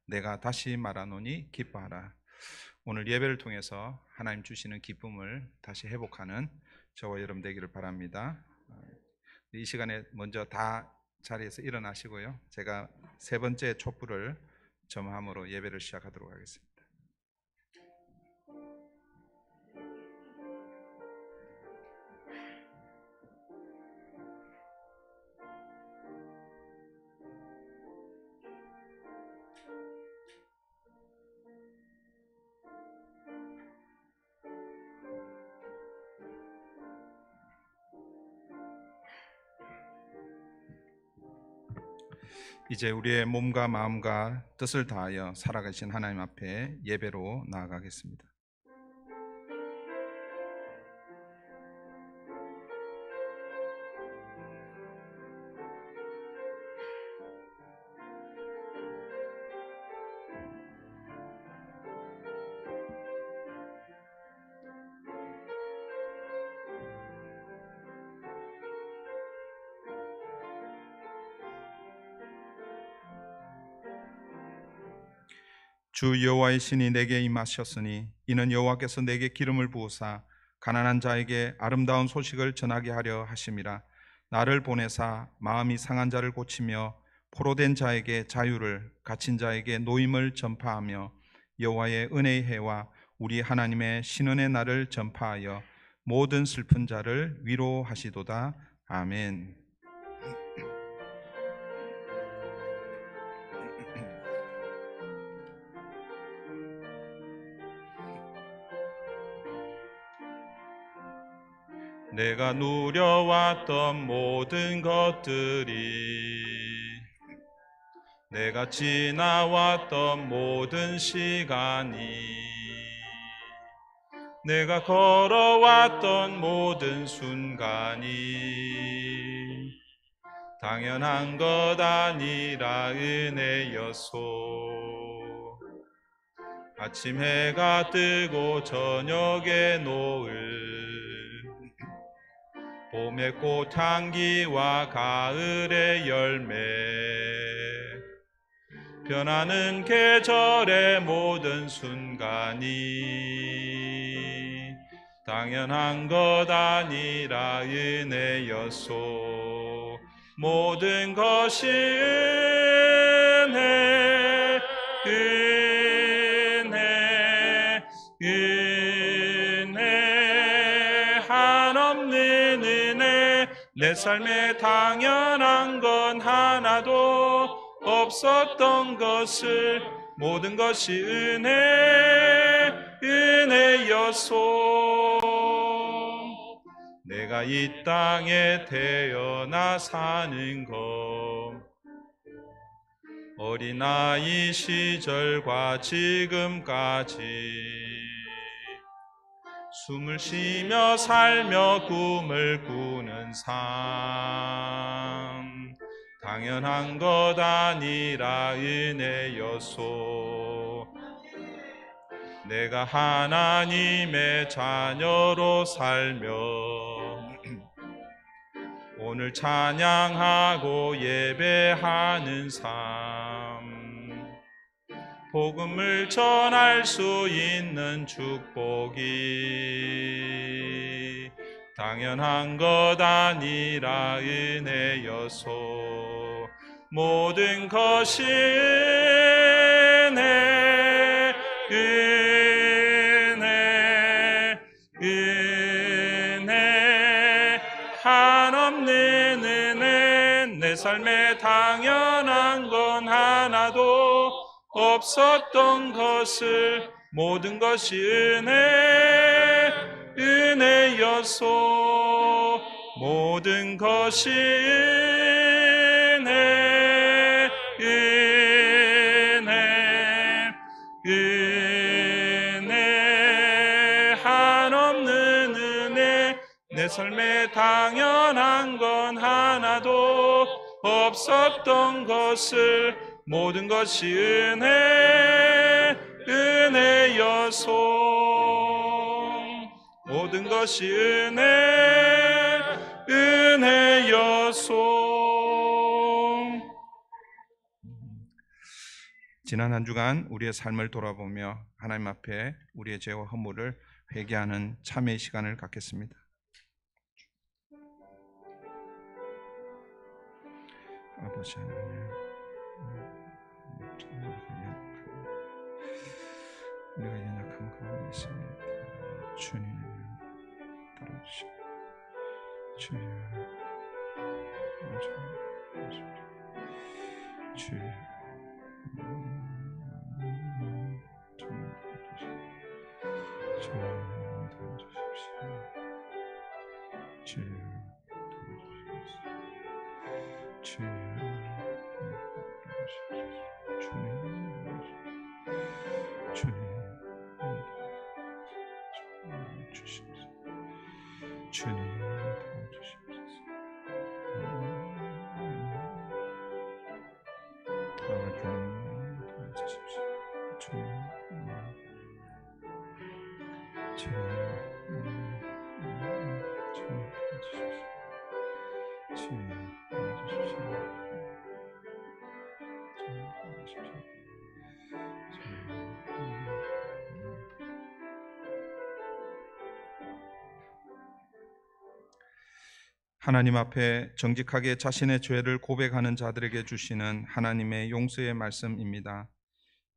내가 다시 말하노니 기뻐하라. 오늘 예배를 통해서 하나님 주시는 기쁨을 다시 회복하는 저와 여러분 되기를 바랍니다. 이 시간에 먼저 다 자리에서 일어나시고요, 제가 세 번째 촛불을 점함으로 예배를 시작하도록 하겠습니다. 이제 우리의 몸과 마음과 뜻을 다하여 살아가신 하나님 앞에 예배로 나아가겠습니다. 주 여호와의 신이 내게 임하셨으니 이는 여호와께서 내게 기름을 부으사 가난한 자에게 아름다운 소식을 전하게 하려 하심이라. 나를 보내사 마음이 상한 자를 고치며 포로된 자에게 자유를, 갇힌 자에게 노임을 전파하며 여호와의 은혜의 해와 우리 하나님의 신은의 날을 전파하여 모든 슬픈 자를 위로하시도다. 아멘. 내가 누려왔던 모든 것들이, 내가 지나왔던 모든 시간이, 내가 걸어왔던 모든 순간이 당연한 것 아니라 은혜였소. 아침 해가 뜨고 저녁에 노을, 봄의 꽃향기와 가을의 열매, 변하는 계절의 모든 순간이 당연한 것 아니라 은혜였소. 모든 것이 은혜, 은혜, 은혜, 한없는 은혜. 내 삶에 당연한 건 하나도 없었던 것을, 모든 것이 은혜, 은혜였소. 내가 이 땅에 태어나 사는 것, 어린아이 시절과 지금까지 숨을 쉬며 살며 꿈을 꾸는 삶, 당연한 것 아니라 은혜였소. 내가 하나님의 자녀로 살며 오늘 찬양하고 예배하는 삶, 복음을 전할 수 있는 축복이 당연한 것 아니라 은혜였소. 모든 것이 은혜, 은혜, 은혜, 한없는 은혜. 내 삶에 당연한 건 하나도 없었던 것을, 모든 것이 은혜, 은혜였소. 모든 것이 은혜, 은혜, 은혜, 한없는 은혜. 내 삶에 당연한 건 하나도 없었던 것을, 모든 것이 은혜, 은혜였소. 모든 것이 은혜, 은혜였소. 지난 한 주간 우리의 삶을 돌아보며 하나님 앞에 우리의 죄와 허물을 회개하는 참회의 시간을 갖겠습니다. 아버지 하나님, 우리가 연약한 가운데 있습니다. 주님 들어주시고 주여 하나님 앞에 정직하게 자신의 죄를 고백하는 자들에게 주시는 하나님의 용서의 말씀입니다.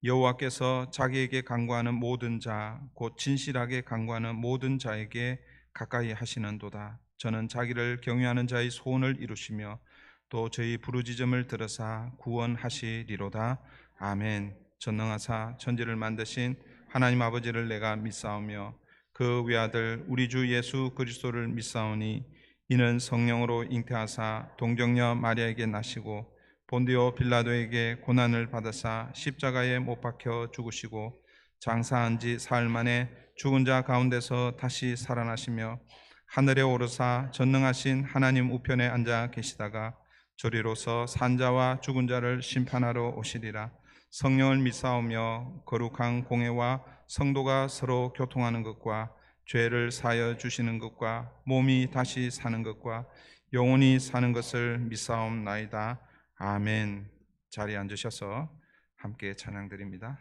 여호와께서 자기에게 간구하는 모든 자, 곧 진실하게 간구하는 모든 자에게 가까이 하시는도다. 저는 자기를 경외하는 자의 소원을 이루시며 또 저희 부르짖음을 들으사 구원하시리로다. 아멘. 전능하사 천지를 만드신 하나님 아버지를 내가 믿사오며 그 외아들 우리 주 예수 그리스도를 믿사오니 이는 성령으로 잉태하사 동정녀 마리아에게 나시고 본디오 빌라도에게 고난을 받으사 십자가에 못 박혀 죽으시고 장사한 지 사흘 만에 죽은 자 가운데서 다시 살아나시며 하늘에 오르사 전능하신 하나님 우편에 앉아 계시다가 저리로서 산자와 죽은 자를 심판하러 오시리라. 성령을 믿사오며 거룩한 공회와 성도가 서로 교통하는 것과 죄를 사하여 주시는 것과 몸이 다시 사는 것과 영원히 사는 것을 믿사옵나이다. 아멘. 자리에 앉으셔서 함께 찬양드립니다.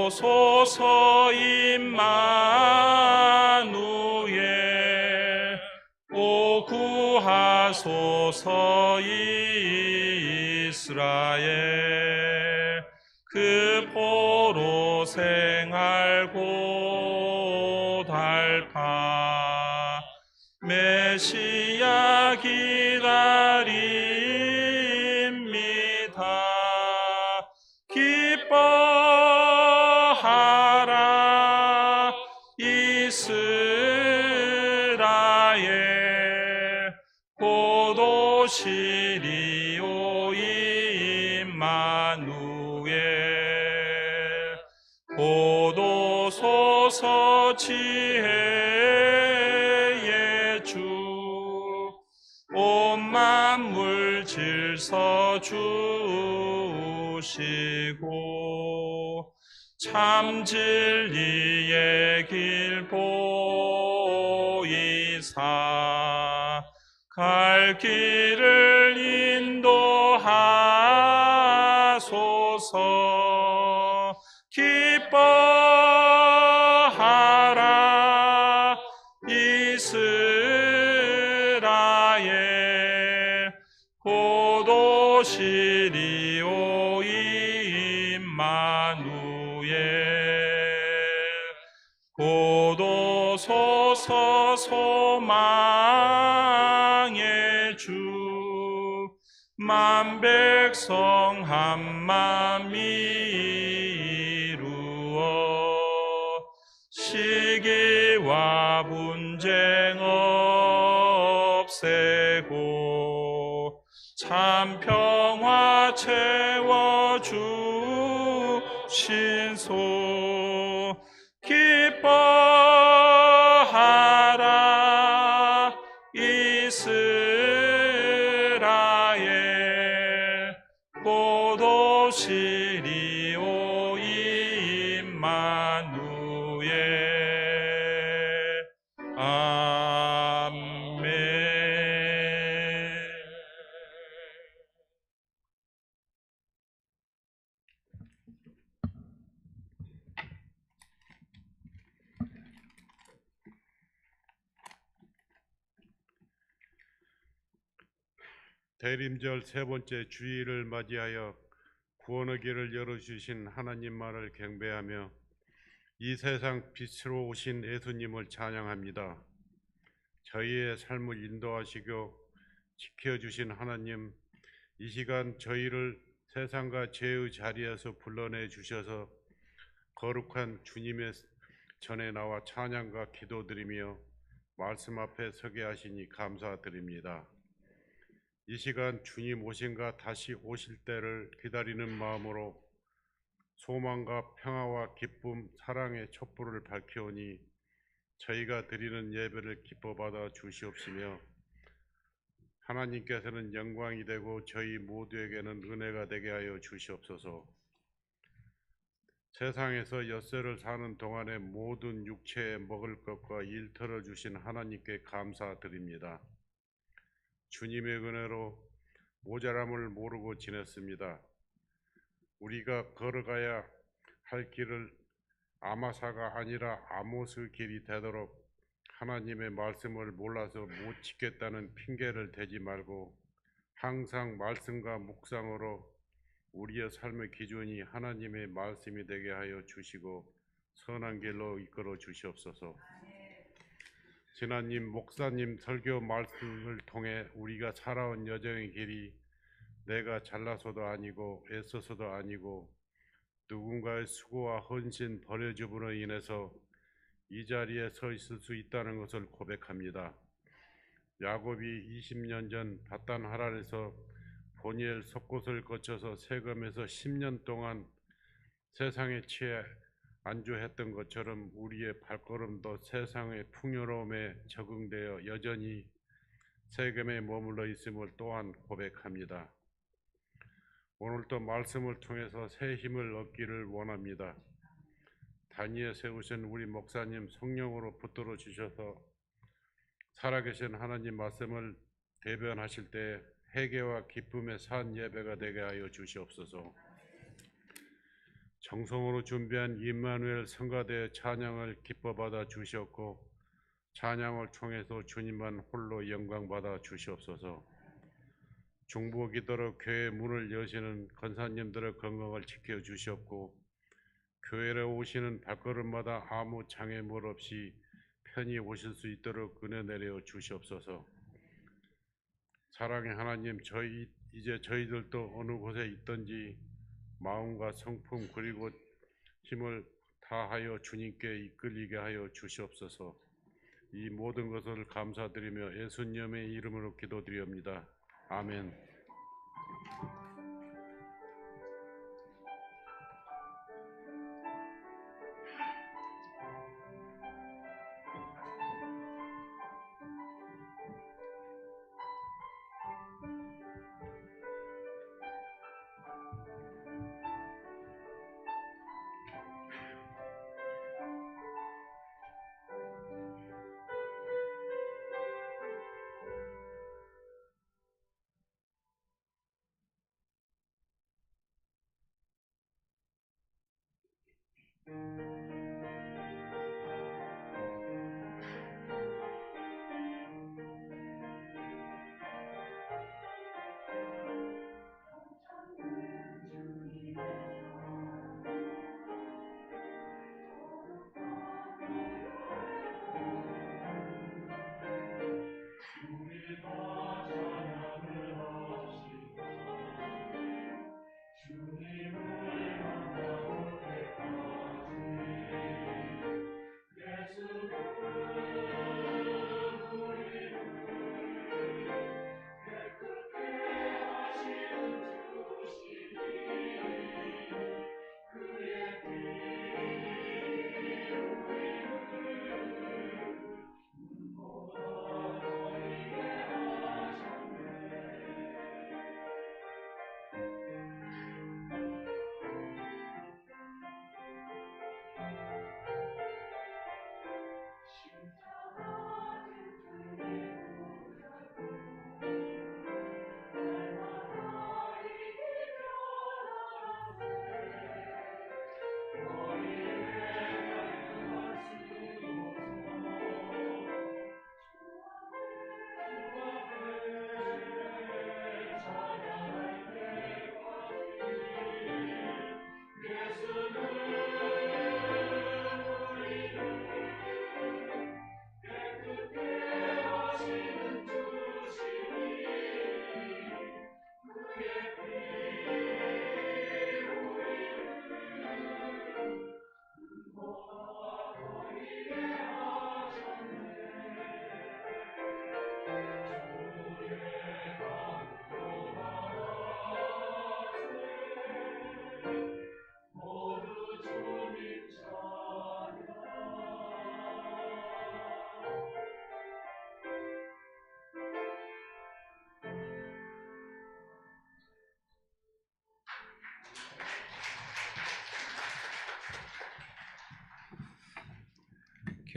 오도소서 임마누엘 오 구하소서 이스라엘 그 포로 생활 고달파 메시아 기다립니다. 기뻐하라 이스라엘 곧 오시리오 임마누엘 곧 오소서 지혜의 주 온 만물 질서 주시고 참 진리의 길 보이사 갈 길을 인도하소서. 기뻐하라 이스라엘 곧 오시리오 임마누엘 곧 오소서 소망의 주 만 백성 한맘 이루어 시기와 분쟁 없애고 참 평화 채워주신소. 기뻐하라 이스라엘 곧 오시리오 임마누엘. 아멘. 대림절 세 번째 주일을 맞이하여 구원의 길을 열어주신 하나님만을 경배하며 이 세상 빛으로 오신 예수님을 찬양합니다. 저희의 삶을 인도하시고 지켜주신 하나님, 이 시간 저희를 세상과 죄의 자리에서 불러내 주셔서 거룩한 주님의 전에 나와 찬양과 기도드리며 말씀 앞에 서게 하시니 감사드립니다. 이 시간 주님 오신가 다시 오실 때를 기다리는 마음으로 소망과 평화와 기쁨, 사랑의 촛불을 밝혀오니 저희가 드리는 예배를 기뻐 받아 주시옵시며 하나님께서는 영광이 되고 저희 모두에게는 은혜가 되게 하여 주시옵소서. 세상에서 엿새를 사는 동안에 모든 육체에 먹을 것과 일터를 주신 하나님께 감사드립니다. 주님의 은혜로 모자람을 모르고 지냈습니다. 우리가 걸어가야 할 길을 아마사가 아니라 아모스 길이 되도록 하나님의 말씀을 몰라서 못 지켰다는 핑계를 대지 말고 항상 말씀과 묵상으로 우리의 삶의 기준이 하나님의 말씀이 되게 하여 주시고 선한 길로 이끌어 주시옵소서. 지난님 목사님 설교 말씀을 통해 우리가 살아온 여정의 길이 내가 잘나서도 아니고 애써서도 아니고 누군가의 수고와 헌신 버려줌으로 인해서 이 자리에 서 있을 수 있다는 것을 고백합니다. 야곱이 20년 전 바단 하란에서 보니엘 속곳을 거쳐서 세겜에서 10년 동안 세상에 취해 안주했던 것처럼 우리의 발걸음도 세상의 풍요로움에 적응되어 여전히 세겜에 머물러 있음을 또한 고백합니다. 오늘도 말씀을 통해서 새 힘을 얻기를 원합니다. 단위에 세우신 우리 목사님 성령으로 붙들어 주셔서 살아계신 하나님 말씀을 대변하실 때 회개와 기쁨의 산 예배가 되게 하여 주시옵소서. 정성으로 준비한 임마누엘 성가대 찬양을 기뻐 받아 주시옵고 찬양을 통해서 주님만 홀로 영광 받아 주시옵소서. 중보기도로 교회 문을 여시는 권사님들의 건강을 지켜 주시옵고 교회에 오시는 발걸음마다 아무 장애물 없이 편히 오실 수 있도록 은혜 내려 주시옵소서. 사랑의 하나님, 이제 저희들도 어느 곳에 있든지 마음과 성품 그리고 힘을 다하여 주님께 이끌리게 하여 주시옵소서. 이 모든 것을 감사드리며 예수님의 이름으로 기도드리옵니다. 아멘.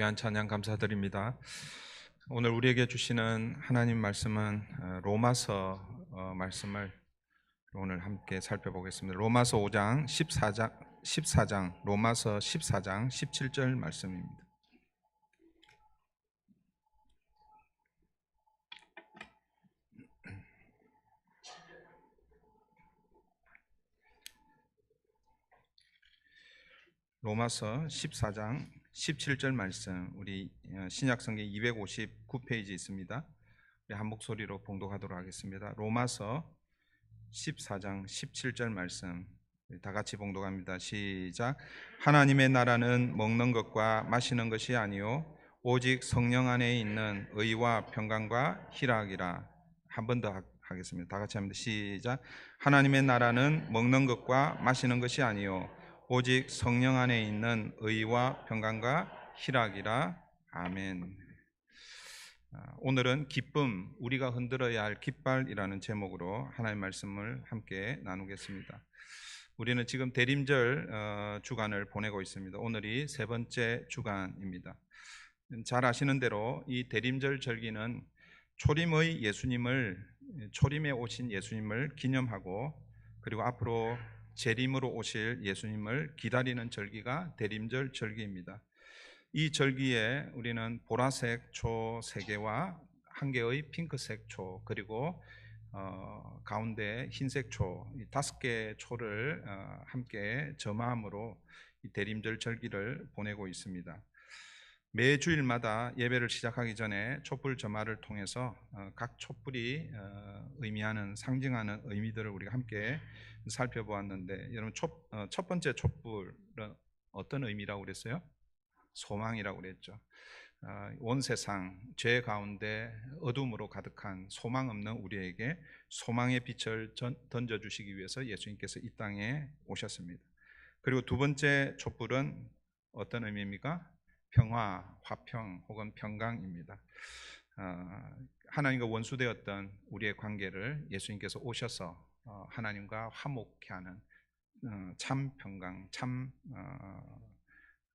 귀한 찬양 감사드립니다. 오늘 우리에게 주시는 하나님 말씀은 로마서 말씀을 오늘 함께 살펴보겠습니다. 로마서 5장 14장 로마서 14장 17절 말씀입니다. 로마서 14장 17절 말씀, 우리 신약성경 259페이지 있습니다. 우리 한 목소리로 봉독하도록 하겠습니다. 로마서 14장 17절 말씀 다 같이 봉독합니다. 시작. 하나님의 나라는 먹는 것과 마시는 것이 아니요 오직 성령 안에 있는 의와 평강과 희락이라. 한 번 더 하겠습니다. 다 같이 합니다. 시작. 하나님의 나라는 먹는 것과 마시는 것이 아니요 오직 성령 안에 있는 의와 평강과 희락이라. 아멘. 오늘은 기쁨, 우리가 흔들어야 할 깃발이라는 제목으로 하나님의 말씀을 함께 나누겠습니다. 우리는 지금 대림절 주간을 보내고 있습니다. 오늘이 세 번째 주간입니다. 잘 아시는 대로 이 대림절 절기는 초림에 오신 예수님을 기념하고, 그리고 앞으로 재림으로 오실 예수님을 기다리는 절기가 대림절 절기입니다. 이 절기에 우리는 보라색 초 3개와 1개의 핑크색 초, 그리고 가운데 흰색 초, 5개의 초를 함께 점함으로 이 대림절 절기를 보내고 있습니다. 매 주일마다 예배를 시작하기 전에 촛불 점화를 통해서 각 촛불이 의미하는, 상징하는 의미들을 우리가 함께 살펴보았는데, 여러분 첫 번째 촛불은 어떤 의미라고 그랬어요? 소망이라고 그랬죠. 온 세상 죄 가운데 어둠으로 가득한 소망 없는 우리에게 소망의 빛을 던져주시기 위해서 예수님께서 이 땅에 오셨습니다. 그리고 두 번째 촛불은 어떤 의미입니까? 평화, 화평 혹은 평강입니다. 하나님과 원수되었던 우리의 관계를 예수님께서 오셔서 하나님과 화목케 하는 참 평강, 참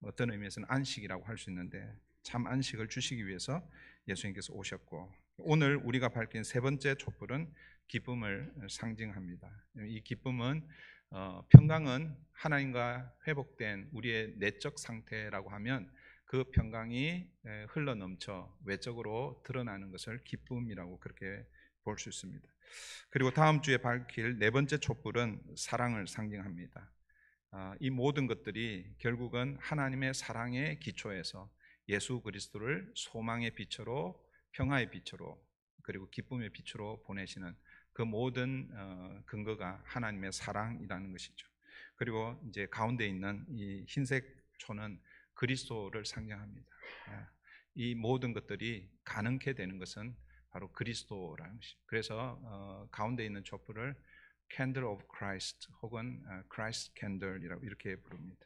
어떤 의미에서는 안식이라고 할 수 있는데, 참 안식을 주시기 위해서 예수님께서 오셨고, 오늘 우리가 밝힌 세 번째 촛불은 기쁨을 상징합니다. 이 기쁨은 평강은 하나님과 회복된 우리의 내적 상태라고 하면 그 평강이 흘러넘쳐 외적으로 드러나는 것을 기쁨이라고 그렇게 볼 수 있습니다. 그리고 다음 주에 밝힐 네 번째 촛불은 사랑을 상징합니다. 이 모든 것들이 결국은 하나님의 사랑의 기초에서 예수 그리스도를 소망의 빛으로, 평화의 빛으로, 그리고 기쁨의 빛으로 보내시는 그 모든 근거가 하나님의 사랑이라는 것이죠. 그리고 이제 가운데 있는 이 흰색 초는 그리스도를 상징합니다. 이 모든 것들이 가능케 되는 것은 바로 그리스도라는 것이죠. 그래서 가운데 있는 촛불을 Candle of Christ 혹은 Christ Candle이라고 이렇게 부릅니다.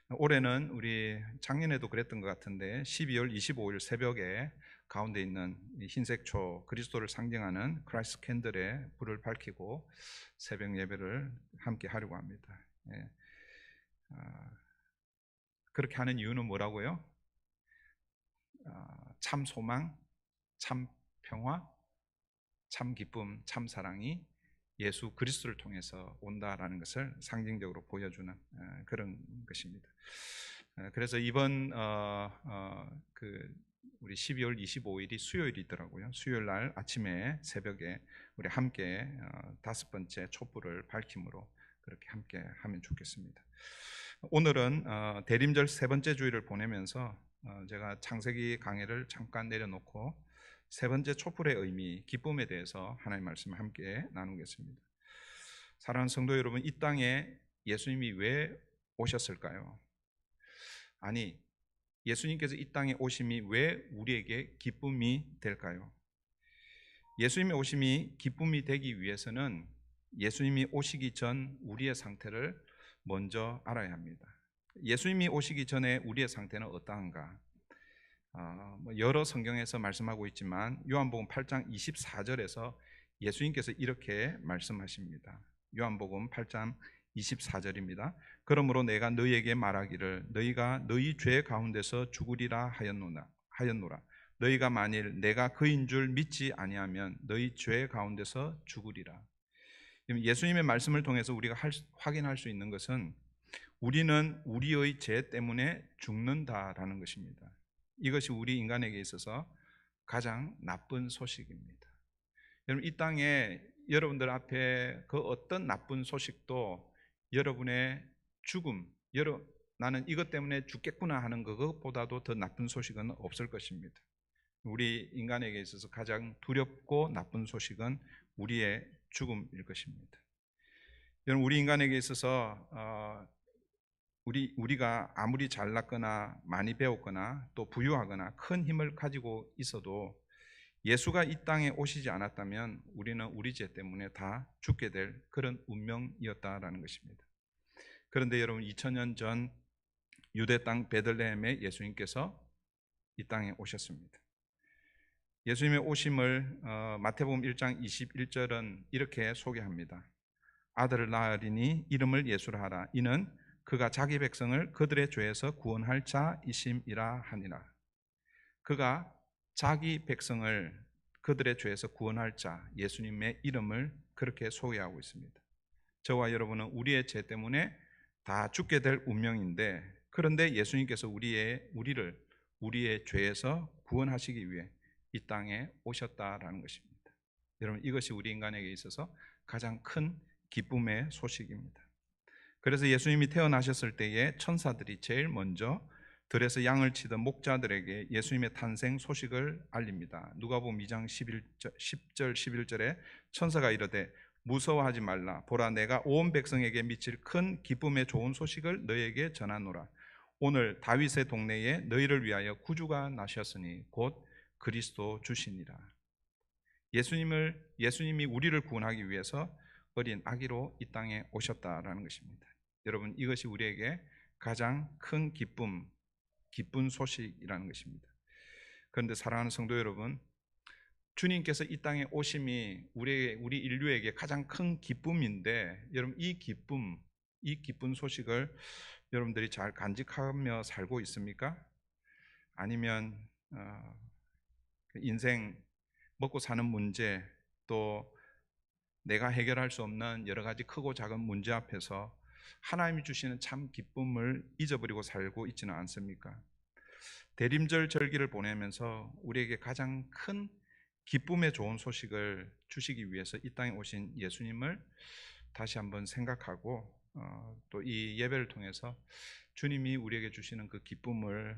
올해는 우리 작년에도 그랬던 것 같은데 12월 25일 새벽에 가운데 있는 흰색 초, 그리스도를 상징하는 Christ Candle에 불을 밝히고 새벽 예배를 함께 하려고 합니다. 그렇게 하는 이유는 뭐라고요? 참 소망, 참 평화, 참 기쁨, 참 사랑이 예수 그리스도를 통해서 온다라는 것을 상징적으로 보여주는 그런 것입니다. 그래서 이번 우리 12월 25일이 수요일이더라고요. 수요일 날 아침에 새벽에 우리 함께 5번째 촛불을 밝힘으로 그렇게 함께 하면 좋겠습니다. 오늘은 대림절 세 번째 주일을 보내면서 제가 창세기 강해를 잠깐 내려놓고 세 번째 촛불의 의미, 기쁨에 대해서 하나님의 말씀을 함께 나누겠습니다. 사랑하는 성도 여러분, 이 땅에 예수님이 왜 오셨을까요? 아니, 예수님께서 이 땅에 오심이 왜 우리에게 기쁨이 될까요? 예수님의 오심이 기쁨이 되기 위해서는 예수님이 오시기 전 우리의 상태를 먼저 알아야 합니다. 예수님이 오시기 전에 우리의 상태는 어떠한가? 여러 성경에서 말씀하고 있지만 요한복음 8장 24절에서 예수님께서 이렇게 말씀하십니다. 요한복음 8장 24절입니다. 그러므로 내가 너희에게 말하기를 너희가 너희 죄 가운데서 죽으리라 하였노라. 너희가 만일 내가 그인 줄 믿지 아니하면 너희 죄 가운데서 죽으리라. 예수님의 말씀을 통해서 우리가 확인할 수 있는 것은 우리는 우리의 죄 때문에 죽는다라는 것입니다. 이것이 우리 인간에게 있어서 가장 나쁜 소식입니다. 여러분, 이 땅에 여러분들 앞에 그 어떤 나쁜 소식도 여러분의 죽음, 나는 이것 때문에 죽겠구나 하는 그것보다도 더 나쁜 소식은 없을 것입니다. 우리 인간에게 있어서 가장 두렵고 나쁜 소식은 우리의 죽음일 것입니다. 여러분, 우리 인간에게 있어서 우리가 아무리 잘났거나 많이 배웠거나 또 부유하거나 큰 힘을 가지고 있어도 예수가 이 땅에 오시지 않았다면 우리는 우리 죄 때문에 다 죽게 될 그런 운명이었다라는 것입니다. 그런데 여러분, 2000년 전 유대 땅 베들레헴에 예수님께서 이 땅에 오셨습니다. 예수님의 오심을 마태복음 1장 21절은 이렇게 소개합니다. 아들을 낳으리니 이름을 예수라 하라. 이는 그가 자기 백성을 그들의 죄에서 구원할 자이심이라 하니라. 그가 자기 백성을 그들의 죄에서 구원할 자, 예수님의 이름을 그렇게 소개하고 있습니다. 저와 여러분은 우리의 죄 때문에 다 죽게 될 운명인데, 그런데 예수님께서 우리를 우리의 죄에서 구원하시기 위해 이 땅에 오셨다라는 것입니다. 여러분, 이것이 우리 인간에게 있어서 가장 큰 기쁨의 소식입니다. 그래서 예수님이 태어나셨을 때에 천사들이 제일 먼저 들에서 양을 치던 목자들에게 예수님의 탄생 소식을 알립니다. 누가복음 2장 10절 11절에 천사가 이르되 무서워하지 말라. 보라, 내가 온 백성에게 미칠 큰 기쁨의 좋은 소식을 너희에게 전하노라. 오늘 다윗의 동네에 너희를 위하여 구주가 나셨으니 곧 그리스도 주시니라. 예수님이 우리를 구원하기 위해서 어린 아기로 이 땅에 오셨다라는 것입니다. 여러분, 이것이 우리에게 가장 큰 기쁜 소식이라는 것입니다. 그런데 사랑하는 성도 여러분, 주님께서 이 땅에 오심이 우리 인류에게 가장 큰 기쁨인데, 여러분, 이 기쁜 소식을 여러분들이 잘 간직하며 살고 있습니까? 아니면 인생 먹고 사는 문제, 또 내가 해결할 수 없는 여러 가지 크고 작은 문제 앞에서 하나님이 주시는 참 기쁨을 잊어버리고 살고 있지는 않습니까? 대림절 절기를 보내면서 우리에게 가장 큰 기쁨의 좋은 소식을 주시기 위해서 이 땅에 오신 예수님을 다시 한번 생각하고 또 이 예배를 통해서 주님이 우리에게 주시는 그 기쁨을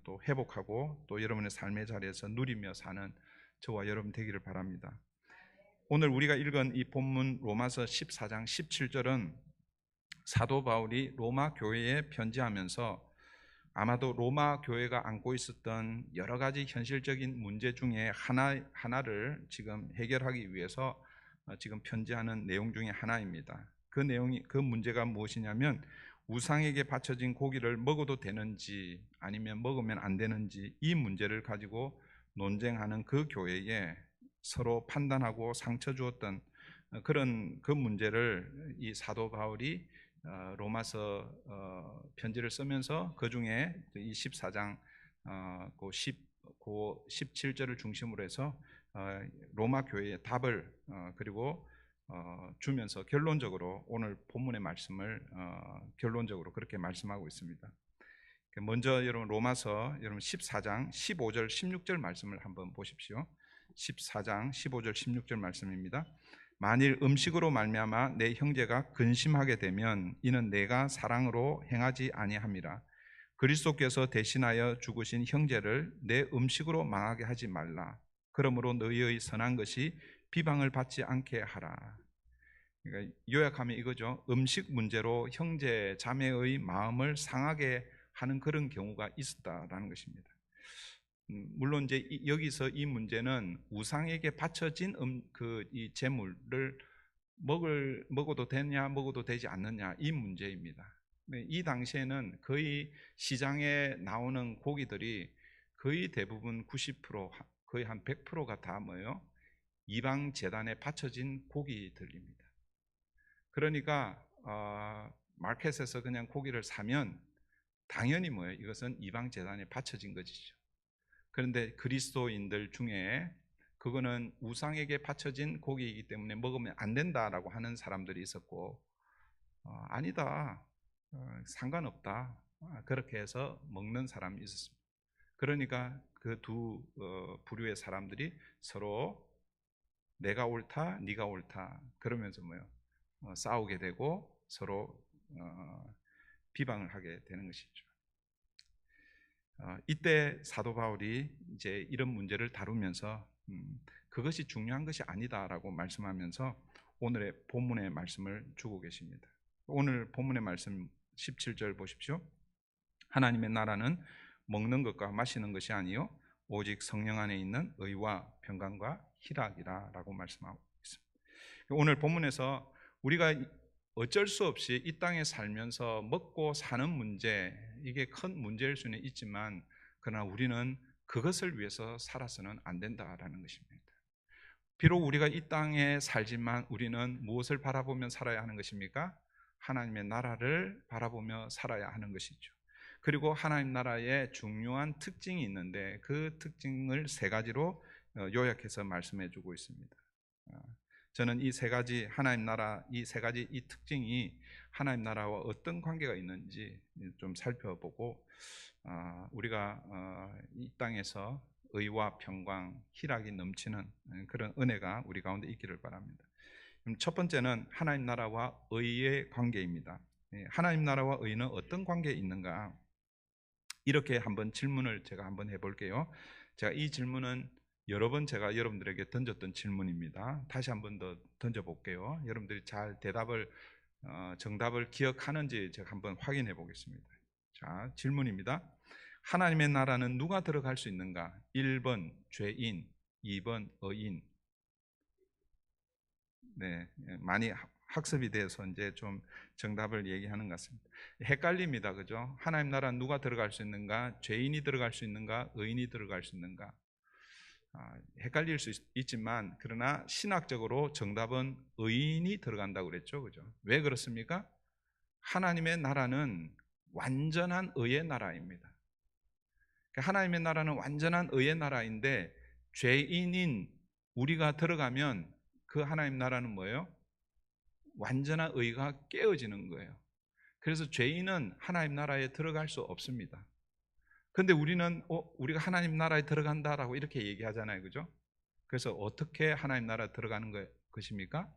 또 회복하고 또 여러분의 삶의 자리에서 누리며 사는 저와 여러분 되기를 바랍니다. 오늘 우리가 읽은 이 본문 로마서 14장 17절은 사도 바울이 로마 교회에 편지하면서 아마도 로마 교회가 안고 있었던 여러 가지 현실적인 문제 중에 하나를 지금 해결하기 위해서 지금 편지하는 내용 중에 하나입니다. 그 문제가 무엇이냐면 우상에게 바쳐진 고기를 먹어도 되는지 아니면 먹으면 안 되는지, 이 문제를 가지고 논쟁하는 그 교회에 서로 판단하고 상처 주었던 그런 그 문제를 이 사도 바울이 로마서 편지를 쓰면서 그 중에 이 14장 17절을 중심으로 해서 로마 교회의 답을 그리고 주면서 결론적으로 오늘 본문의 말씀을 결론적으로 그렇게 말씀하고 있습니다. 먼저 여러분 로마서 14장 15절 16절 말씀을 한번 보십시오. 14장 15절 16절 말씀입니다. 만일 음식으로 말미암아 내 형제가 근심하게 되면 이는 내가 사랑으로 행하지 아니함이라. 그리스도께서 대신하여 죽으신 형제를 내 음식으로 망하게 하지 말라. 그러므로 너희의 선한 것이 비방을 받지 않게 하라. 그러니까 요약하면 이거죠. 음식 문제로 형제 자매의 마음을 상하게 하는 그런 경우가 있었다라는 것입니다. 물론 이제 여기서 이 문제는 우상에게 바쳐진 이 제물을 먹어도 되냐 먹어도 되지 않느냐, 이 문제입니다. 이 당시에는 거의 시장에 나오는 고기들이 거의 대부분 90% 거의 한 100%가 다 이방 제단에 바쳐진 고기들입니다. 그러니까 마켓에서 그냥 고기를 사면 당연히 뭐예요? 이것은 이방 제단에 바쳐진 것이죠. 그런데 그리스도인들 중에 그거는 우상에게 바쳐진 고기이기 때문에 먹으면 안 된다라고 하는 사람들이 있었고, 아니다, 상관없다, 그렇게 해서 먹는 사람이 있었습니다. 그러니까 그 두 부류의 사람들이 서로 내가 옳다, 네가 옳다 그러면서 뭐요? 싸우게 되고 서로 비방을 하게 되는 것이죠. 이때 사도 바울이 이제 이런 문제를 다루면서 그것이 중요한 것이 아니다라고 말씀하면서 오늘의 본문의 말씀을 주고 계십니다. 오늘 본문의 말씀 17절 보십시오. 하나님의 나라는 먹는 것과 마시는 것이 아니요 오직 성령 안에 있는 의와 평강과 희락이라 라고 말씀하고 있습니다. 오늘 본문에서 우리가 어쩔 수 없이 이 땅에 살면서 먹고 사는 문제, 이게 큰 문제일 수는 있지만 그러나 우리는 그것을 위해서 살아서는 안 된다라는 것입니다. 비록 우리가 이 땅에 살지만 우리는 무엇을 바라보며 살아야 하는 것입니까? 하나님의 나라를 바라보며 살아야 하는 것이죠. 그리고 하나님 나라의 중요한 특징이 있는데 그 특징을 세 가지로 요약해서 말씀해 주고 있습니다. 저는 이 세 가지 하나님 나라 이 세 가지 이 특징이 하나님 나라와 어떤 관계가 있는지 좀 살펴보고 우리가 이 땅에서 의와 평강, 희락이 넘치는 그런 은혜가 우리 가운데 있기를 바랍니다. 첫 번째는 하나님 나라와 의의 관계입니다. 하나님 나라와 의는 어떤 관계에 있는가? 이렇게 한번 질문을 제가 한번 해볼게요. 제가 이 질문은 여러 번 제가 여러분들에게 던졌던 질문입니다. 다시 한번 더 던져볼게요. 여러분들이 잘 정답을 기억하는지 제가 한번 확인해 보겠습니다. 자, 질문입니다. 하나님의 나라는 누가 들어갈 수 있는가? 1번 죄인, 2번 의인. 네, 많이 학습이 돼서 이제 좀 정답을 얘기하는 것 같습니다. 헷갈립니다, 그죠? 하나님 나라는 누가 들어갈 수 있는가? 죄인이 들어갈 수 있는가? 의인이 들어갈 수 있는가? 헷갈릴 수 있지만 그러나 신학적으로 정답은 의인이 들어간다고 그랬죠, 그죠? 왜 그렇습니까? 하나님의 나라는 완전한 의의 나라입니다. 하나님의 나라는 완전한 의의 나라인데 죄인인 우리가 들어가면 그 하나님 나라는 뭐예요? 완전한 의가 깨어지는 거예요. 그래서 죄인은 하나님 나라에 들어갈 수 없습니다. 근데 우리는 우리가 하나님 나라에 들어간다라고 이렇게 얘기하잖아요, 그죠? 그래서 어떻게 하나님 나라에 들어가는 것입니까?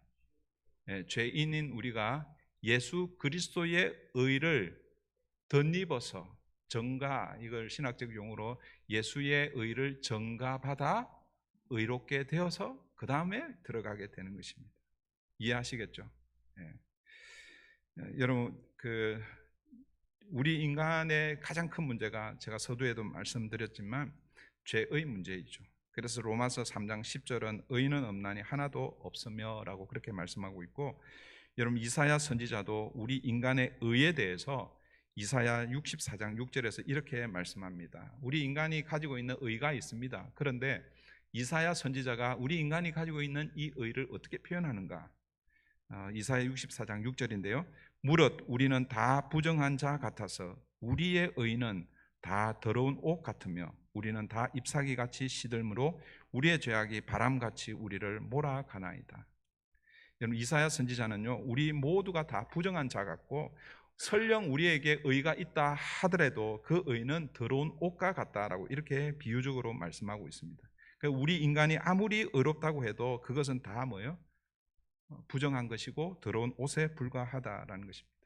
죄인인 우리가 예수 그리스도의 의를 덧입어서 정가, 이걸 신학적 용어로 예수의 의를 정가받아 의롭게 되어서 그 다음에 들어가게 되는 것입니다. 이해하시겠죠? 여러분, 우리 인간의 가장 큰 문제가 제가 서두에도 말씀드렸지만 죄의 문제이죠. 그래서 로마서 3장 10절은 의인은 없나니 하나도 없으며 라고 그렇게 말씀하고 있고, 여러분 이사야 선지자도 우리 인간의 의에 대해서 이사야 64장 6절에서 이렇게 말씀합니다. 우리 인간이 가지고 있는 의가 있습니다. 그런데 이사야 선지자가 우리 인간이 가지고 있는 이 의를 어떻게 표현하는가? 이사야 64장 6절인데요. 무릇 우리는 다 부정한 자 같아서 우리의 의는 다 더러운 옷 같으며 우리는 다 잎사귀같이 시들므로 우리의 죄악이 바람같이 우리를 몰아가나이다. 여러분 이사야 선지자는요, 우리 모두가 다 부정한 자 같고 설령 우리에게 의가 있다 하더라도 그 의는 더러운 옷과 같다라고 이렇게 비유적으로 말씀하고 있습니다. 그러니까 우리 인간이 아무리 의롭다고 해도 그것은 다 뭐예요? 부정한 것이고 더러운 옷에 불과하다라는 것입니다.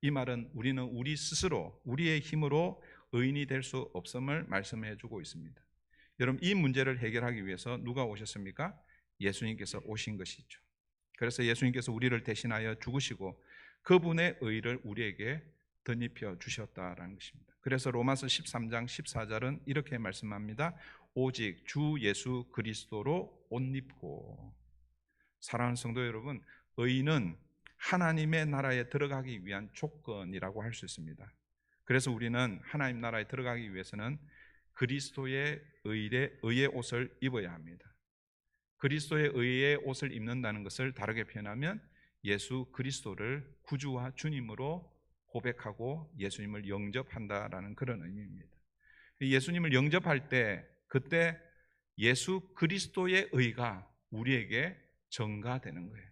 이 말은 우리는 우리 스스로 우리의 힘으로 의인이 될 수 없음을 말씀해 주고 있습니다. 여러분 이 문제를 해결하기 위해서 누가 오셨습니까? 예수님께서 오신 것이죠. 그래서 예수님께서 우리를 대신하여 죽으시고 그분의 의를 우리에게 덧입혀 주셨다라는 것입니다. 그래서 로마서 13장 14절은 이렇게 말씀합니다. 오직 주 예수 그리스도로 옷 입고. 사랑하는 성도 여러분, 의는 하나님의 나라에 들어가기 위한 조건이라고 할 수 있습니다. 그래서 우리는 하나님 나라에 들어가기 위해서는 그리스도의 의의 옷을 입어야 합니다. 그리스도의 의의 옷을 입는다는 것을 다르게 표현하면 예수 그리스도를 구주와 주님으로 고백하고 예수님을 영접한다라는 그런 의미입니다. 예수님을 영접할 때 그때 예수 그리스도의 의가 우리에게 전가되는 거예요.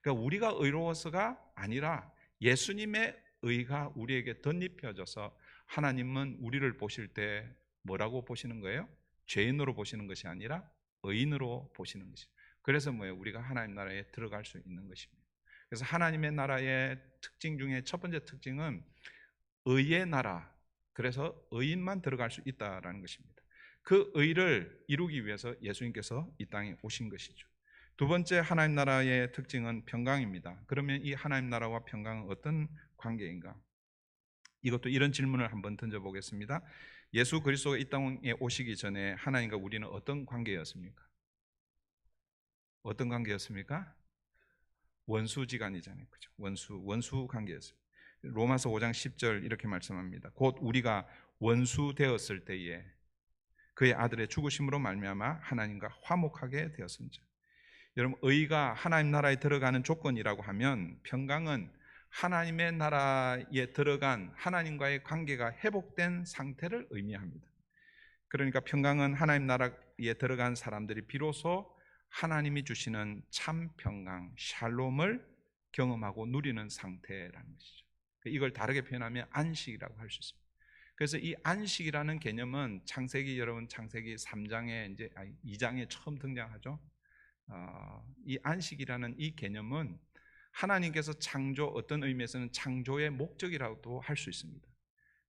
그러니까 우리가 의로워서가 아니라 예수님의 의가 우리에게 덧입혀져서 하나님은 우리를 보실 때 뭐라고 보시는 거예요? 죄인으로 보시는 것이 아니라 의인으로 보시는 것이죠. 그래서 뭐예요? 우리가 하나님 나라에 들어갈 수 있는 것입니다. 그래서 하나님의 나라의 특징 중에 첫 번째 특징은 의의 나라, 그래서 의인만 들어갈 수 있다라는 것입니다. 그 의를 이루기 위해서 예수님께서 이 땅에 오신 것이죠. 두 번째 하나님 나라의 특징은 평강입니다. 그러면 이 하나님 나라와 평강은 어떤 관계인가? 이것도 이런 질문을 한번 던져보겠습니다. 예수 그리스도가 이 땅에 오시기 전에 하나님과 우리는 어떤 관계였습니까? 어떤 관계였습니까? 원수지간이잖아요. 그죠? 원수 관계였습니다. 로마서 5장 10절 이렇게 말씀합니다. 곧 우리가 원수 되었을 때에 그의 아들의 죽으심으로 말미암아 하나님과 화목하게 되었습니다. 여러분, 의가 하나님 나라에 들어가는 조건이라고 하면 평강은 하나님의 나라에 들어간 하나님과의 관계가 회복된 상태를 의미합니다. 그러니까 평강은 하나님 나라에 들어간 사람들이 비로소 하나님이 주시는 참 평강, 샬롬을 경험하고 누리는 상태라는 것이죠. 이걸 다르게 표현하면 안식이라고 할 수 있습니다. 그래서 이 안식이라는 개념은 여러분 창세기 3장에 이제 2장에 처음 등장하죠. 이 안식이라는 이 개념은 하나님께서 어떤 의미에서는 창조의 목적이라고도 할 수 있습니다.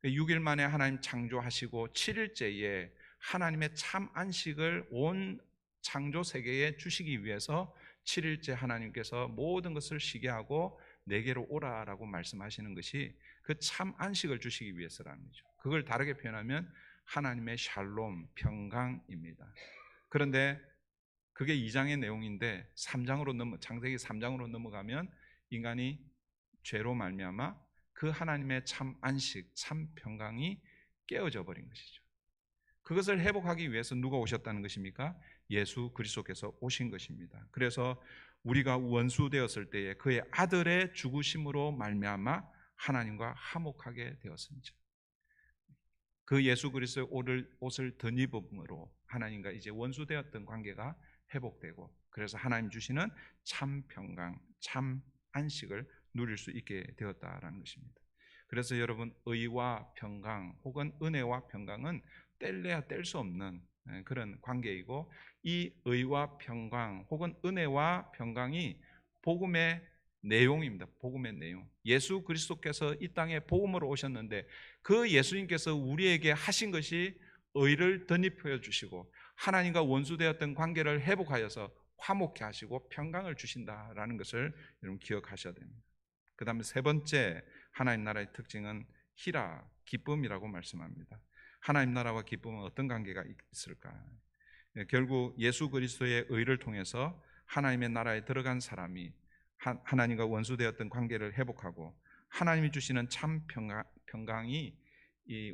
6일 만에 하나님 창조하시고 7일째에 하나님의 참 안식을 온 창조 세계에 주시기 위해서 7일째 하나님께서 모든 것을 쉬게 하고 내게로 오라라고 말씀하시는 것이 그 참 안식을 주시기 위해서라는 거죠. 그걸 다르게 표현하면 하나님의 샬롬, 평강입니다. 그런데 그게 2장의 내용인데 창세기 3장으로 넘어가면 인간이 죄로 말미암아 그 하나님의 참 안식, 참 평강이 깨어져 버린 것이죠. 그것을 회복하기 위해서 누가 오셨다는 것입니까? 예수 그리스도께서 오신 것입니다. 그래서 우리가 원수 되었을 때에 그의 아들의 죽으심으로 말미암아 하나님과 화목하게 되었습니다. 그 예수 그리스도의 옷을 덧입음으로 하나님과 이제 원수 되었던 관계가 회복되고, 그래서 하나님 주시는 참 평강, 참 안식을 누릴 수 있게 되었다라는 것입니다. 그래서 여러분, 의와 평강 혹은 은혜와 평강은 뗄래야 뗄 수 없는 그런 관계이고, 이 의와 평강 혹은 은혜와 평강이 복음의 내용입니다. 복음의 내용. 예수 그리스도께서 이 땅에 복음으로 오셨는데 그 예수님께서 우리에게 하신 것이 의를 덧입혀 주시고 하나님과 원수되었던 관계를 회복하여서 화목케 하시고 평강을 주신다라는 것을 여러분 기억하셔야 됩니다. 그 다음에 세 번째 하나님 나라의 특징은 희락, 기쁨이라고 말씀합니다. 하나님 나라와 기쁨은 어떤 관계가 있을까? 결국 예수 그리스도의 의를 통해서 하나님의 나라에 들어간 사람이 하나님과 원수되었던 관계를 회복하고 하나님이 주시는 참 평강이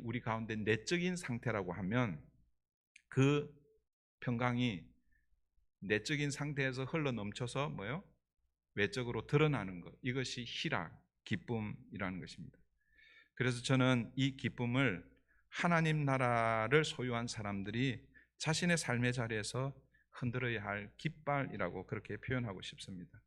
우리 가운데 내적인 상태라고 하면 그 평강이 내적인 상태에서 흘러 넘쳐서 뭐요? 외적으로 드러나는 것, 이것이 희락, 기쁨이라는 것입니다. 그래서 저는 이 기쁨을 하나님 나라를 소유한 사람들이 자신의 삶의 자리에서 흔들어야 할 깃발이라고 그렇게 표현하고 싶습니다.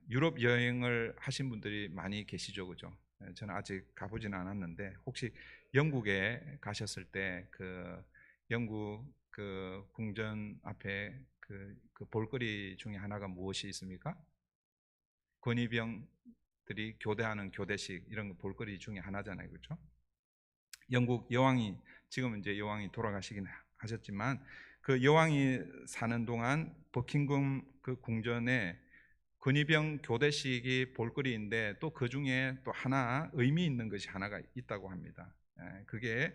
유럽 여행을 하신 분들이 많이 계시죠, 그죠? 저는 아직 가보지는 않았는데 혹시 영국에 가셨을 때 그 영국 그 궁전 앞에 그 볼거리 중에 하나가 무엇이 있습니까? 권위병들이 교대하는 교대식, 이런 거 볼거리 중에 하나잖아요, 그렇죠? 영국 여왕이, 지금 이제 여왕이 돌아가시긴 하셨지만 그 여왕이 사는 동안 버킹엄 그 궁전에 권위병 교대식이 볼거리인데 또 그 중에 또 하나 의미 있는 것이 하나가 있다고 합니다. 그게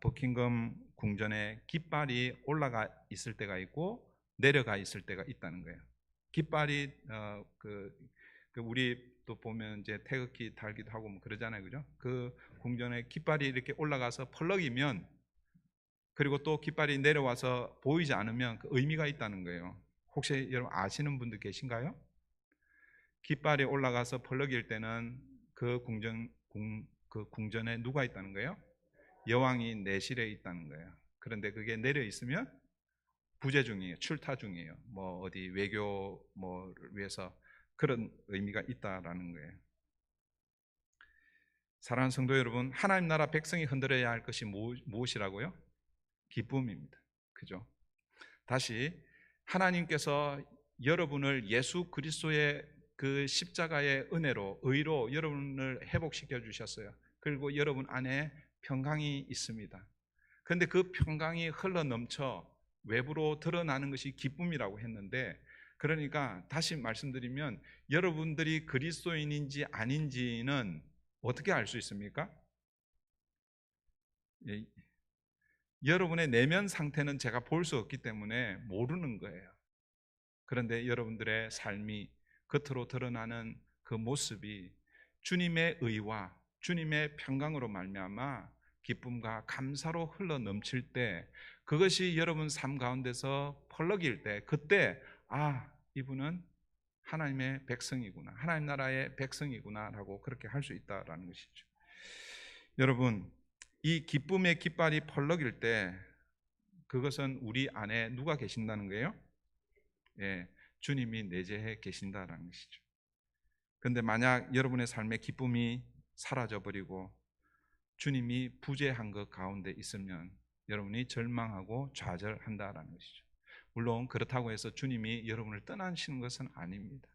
버킹엄 궁전에 깃발이 올라가 있을 때가 있고 내려가 있을 때가 있다는 거예요. 깃발이 우리 또 보면 이제 태극기 달기도 하고 뭐 그러잖아요, 그죠? 그 궁전에 깃발이 이렇게 올라가서 펄럭이면, 그리고 또 깃발이 내려와서 보이지 않으면 그 의미가 있다는 거예요. 혹시 여러분 아시는 분들 계신가요? 깃발이 올라가서 펄럭일 때는 그 궁전에 누가 있다는 거예요? 여왕이 내실에 있다는 거예요. 그런데 그게 내려 있으면 부재 중이에요. 출타 중이에요. 뭐 어디 외교 뭐를 위해서 그런 의미가 있다라는 거예요. 사랑하는 성도 여러분, 하나님 나라 백성이 흔들어야 할 것이 무엇이라고요? 기쁨입니다. 그죠? 다시 하나님께서 여러분을 예수 그리스도의 그 십자가의 은혜로 의로 여러분을 회복시켜 주셨어요. 그리고 여러분 안에 평강이 있습니다. 그런데 그 평강이 흘러 넘쳐 외부로 드러나는 것이 기쁨이라고 했는데, 그러니까 다시 말씀드리면 여러분들이 그리스도인인지 아닌지는 어떻게 알 수 있습니까? 예, 여러분의 내면 상태는 제가 볼 수 없기 때문에 모르는 거예요. 그런데 여러분들의 삶이 겉으로 드러나는 그 모습이 주님의 의와 주님의 평강으로 말미암아 기쁨과 감사로 흘러 넘칠 때, 그것이 여러분 삶 가운데서 펄럭일 때, 그때 이분은 하나님의 백성이구나, 하나님 나라의 백성이구나 라고 그렇게 할 수 있다라는 것이죠. 여러분, 이 기쁨의 깃발이 펄럭일 때 그것은 우리 안에 누가 계신다는 거예요? 예, 주님이 내재해 계신다라는 것이죠. 그런데 만약 여러분의 삶의 기쁨이 사라져버리고 주님이 부재한 것 가운데 있으면 여러분이 절망하고 좌절한다라는 것이죠. 물론 그렇다고 해서 주님이 여러분을 떠나시는 것은 아닙니다.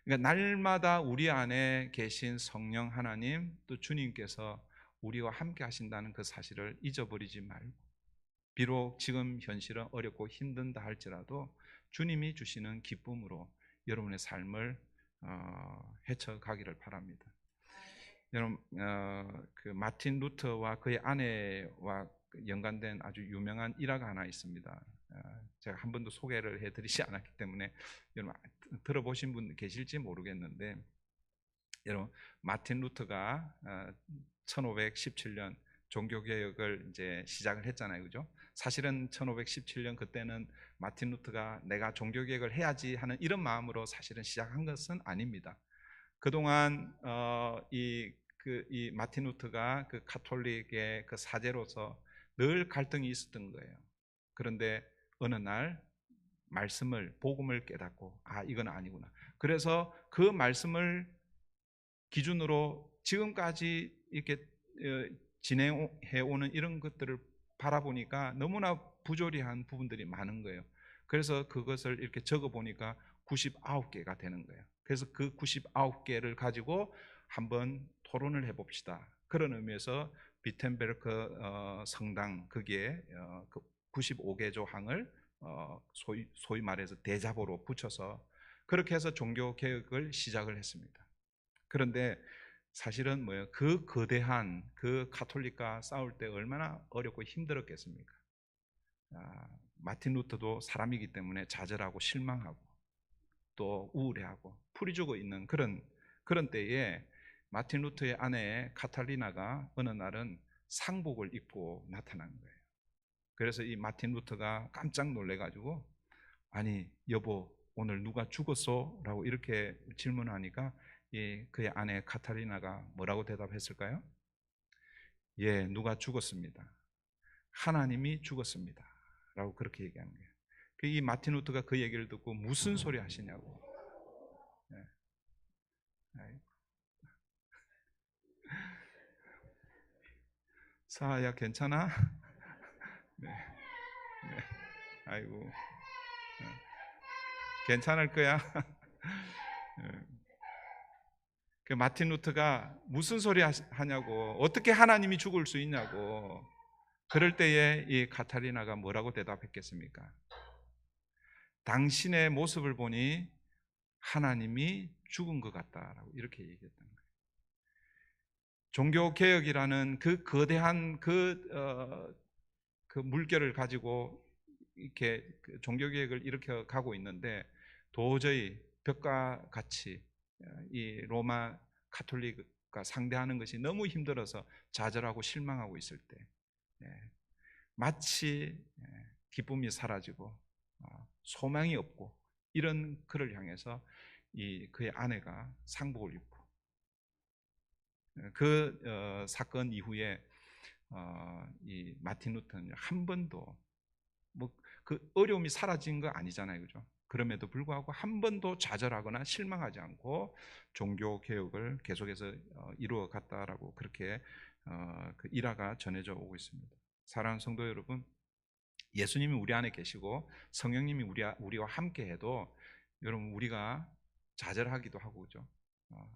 그러니까 날마다 우리 안에 계신 성령 하나님, 또 주님께서 우리와 함께 하신다는 그 사실을 잊어버리지 말고, 비록 지금 현실은 어렵고 힘든다 할지라도 주님이 주시는 기쁨으로 여러분의 삶을 헤쳐가기를 바랍니다. 여러분, 그 마틴 루터와 그의 아내와 연관된 아주 유명한 일화가 하나 있습니다. 제가 한 번도 소개를 해드리지 않았기 때문에 여러분 들어보신 분 계실지 모르겠는데, 여러분 마틴 루터가 1517년 종교개혁을 이제 시작을 했잖아요, 그죠? 사실은 1517년 그때는 마틴 루터가 내가 종교개혁을 해야지 하는 이런 마음으로 사실은 시작한 것은 아닙니다. 그동안 이 마틴 루터가 그 가톨릭의 그 사제로서 늘 갈등이 있었던 거예요. 그런데 어느 날 말씀을, 복음을 깨닫고 이건 아니구나. 그래서 그 말씀을 기준으로 지금까지 이렇게 진행해 오는 이런 것들을 바라보니까 너무나 부조리한 부분들이 많은 거예요. 그래서 그것을 이렇게 적어 보니까 99개가 되는 거예요. 그래서 그 99개를 가지고 한번 토론을 해봅시다. 그런 의미에서 비텐베르크 성당 거기에 그 95개 조항을 소위 말해서 대자보로 붙여서 그렇게 해서 종교 개혁을 시작을 했습니다. 그런데 사실은 뭐예요? 그 거대한 그 가톨릭과 싸울 때 얼마나 어렵고 힘들었겠습니까? 마틴 루터도 사람이기 때문에 좌절하고 실망하고 또 우울해하고 풀이 죽어 있는 그런 때에 마틴 루터의 아내 카탈리나가 어느 날은 상복을 입고 나타난 거예요. 그래서 이 마틴 루터가 깜짝 놀래가지고 아니 여보 오늘 누가 죽었어? 라고 이렇게 질문하니까 그의 아내 카탈리나가 뭐라고 대답했을까요? 예, 누가 죽었습니다. 하나님이 죽었습니다. 라고 그렇게 얘기한 거예요. 이 마틴 루터가 그 얘기를 듣고 무슨 소리 하시냐고. 네. 사야 괜찮아? 네. 네. 아이고. 네. 괜찮을 거야. 네. 그 마틴 루터가 무슨 소리 하냐고, 어떻게 하나님이 죽을 수 있냐고. 그럴 때에 이 카탈리나가 뭐라고 대답했겠습니까? 당신의 모습을 보니 하나님이 죽은 것 같다라고 이렇게 얘기했던 거예요. 종교 개혁이라는 그 거대한 그 물결을 가지고 이렇게 종교 개혁을 일으켜 가고 있는데 도저히 벽과 같이 이 로마 가톨릭과 상대하는 것이 너무 힘들어서 좌절하고 실망하고 있을 때 마치 기쁨이 사라지고 소망이 없고 이런 그를 향해서 그의 아내가 상복을 입고 그 사건 이후에 이 마틴 루터는 한 번도 뭐 그 어려움이 사라진 거 아니잖아요, 그죠? 그럼에도 불구하고 한 번도 좌절하거나 실망하지 않고 종교 개혁을 계속해서 이루어 갔다라고 그렇게 그 일화가 전해져 오고 있습니다. 사랑하는 성도 여러분, 예수님이 우리 안에 계시고 성령님이 우리와 함께해도 여러분 우리가 좌절하기도 하고 그죠?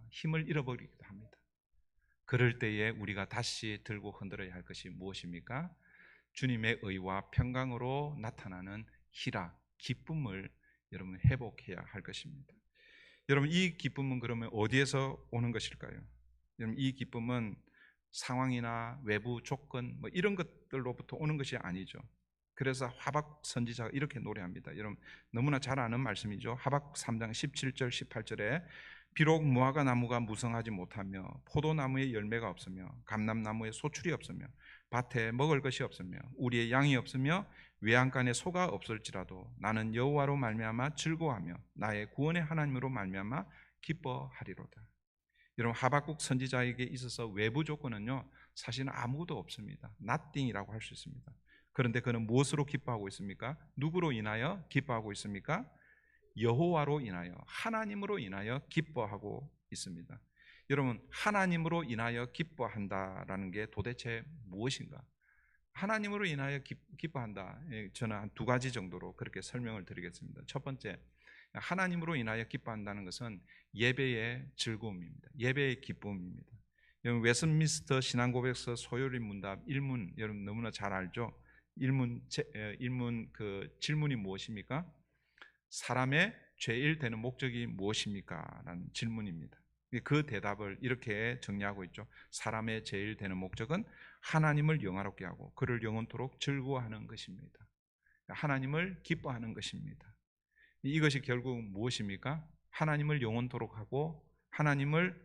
힘을 잃어버리기도 합니다. 그럴 때에 우리가 다시 들고 흔들어야 할 것이 무엇입니까? 주님의 의와 평강으로 나타나는 희락, 기쁨을 여러분 회복해야 할 것입니다. 여러분 이 기쁨은 그러면 어디에서 오는 것일까요? 여러분 이 기쁨은 상황이나 외부 조건 뭐 이런 것들로부터 오는 것이 아니죠. 그래서 하박 선지자가 이렇게 노래합니다. 여러분 너무나 잘 아는 말씀이죠. 하박 3장 17절 18절에 비록 무화과 나무가 무성하지 못하며 포도나무에 열매가 없으며 감람나무에 소출이 없으며 밭에 먹을 것이 없으며 우리의 양이 없으며 외양간에 소가 없을지라도 나는 여호와로 말미암아 즐거워하며 나의 구원의 하나님으로 말미암아 기뻐하리로다. 여러분 하박국 선지자에게 있어서 외부 조건은요 사실은 아무것도 없습니다. nothing이라고 할 수 있습니다. 그런데 그는 무엇으로 기뻐하고 있습니까? 누구로 인하여 기뻐하고 있습니까? 여호와로 인하여, 하나님으로 인하여 기뻐하고 있습니다. 여러분 하나님으로 인하여 기뻐한다라는 게 도대체 무엇인가? 하나님으로 인하여 기뻐한다. 저는 한 두 가지 정도로 그렇게 설명을 드리겠습니다. 첫 번째, 하나님으로 인하여 기뻐한다는 것은 예배의 즐거움입니다. 예배의 기쁨입니다. 여러분 웨스트민스터 신앙고백서 소요리 문답 1문 여러분 너무나 잘 알죠? 1문 그 질문이 무엇입니까? 사람의 제일 되는 목적이 무엇입니까? 라는 질문입니다. 그 대답을 이렇게 정리하고 있죠. 사람의 제일 되는 목적은 하나님을 영화롭게 하고 그를 영원토록 즐거워하는 것입니다. 하나님을 기뻐하는 것입니다. 이것이 결국 무엇입니까? 하나님을 영원토록 하고 하나님을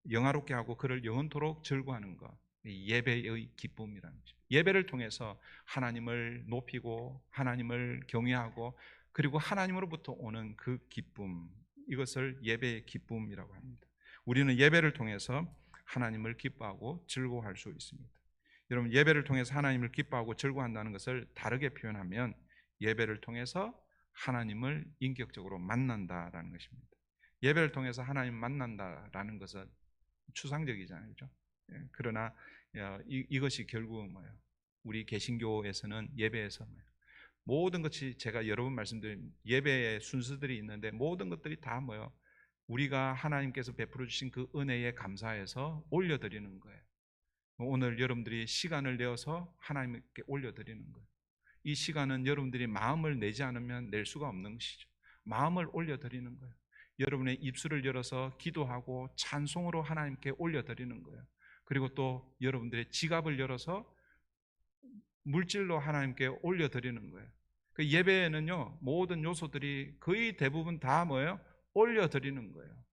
영화롭게 하고 그를 영원토록 즐거워하는 것. 예배의 기쁨이라는 것입니다. 예배를 통해서 하나님을 높이고 하나님을 경외하고 그리고 하나님으로부터 오는 그 기쁨, 이것을 예배의 기쁨이라고 합니다. 우리는 예배를 통해서 하나님을 기뻐하고 즐거워할 수 있습니다. 여러분 예배를 통해서 하나님을 기뻐하고 즐거워한다는 것을 다르게 표현하면 예배를 통해서 하나님을 인격적으로 만난다라는 것입니다. 예배를 통해서 하나님 만난다라는 것은 추상적이잖아요, 그렇죠? 그러나 이것이 결국은 뭐예요? 우리 개신교에서는 예배에서 뭐예요? 모든 것이 제가 여러 번 말씀드린 예배의 순서들이 있는데 모든 것들이 다 뭐예요? 우리가 하나님께서 베풀어 주신 그 은혜에 감사해서 올려드리는 거예요. 오늘 여러분들이 시간을 내어서 하나님께 올려드리는 거예요. 이 시간은 여러분들이 마음을 내지 않으면 낼 수가 없는 것이죠. 마음을 올려드리는 거예요. 여러분의 입술을 열어서 기도하고 찬송으로 하나님께 올려드리는 거예요. 그리고 또 여러분들의 지갑을 열어서 물질로 하나님께 올려드리는 거예요. 그 예배에는요 모든 요소들이 거의 대부분 다 뭐예요? 올려드리는 거예요.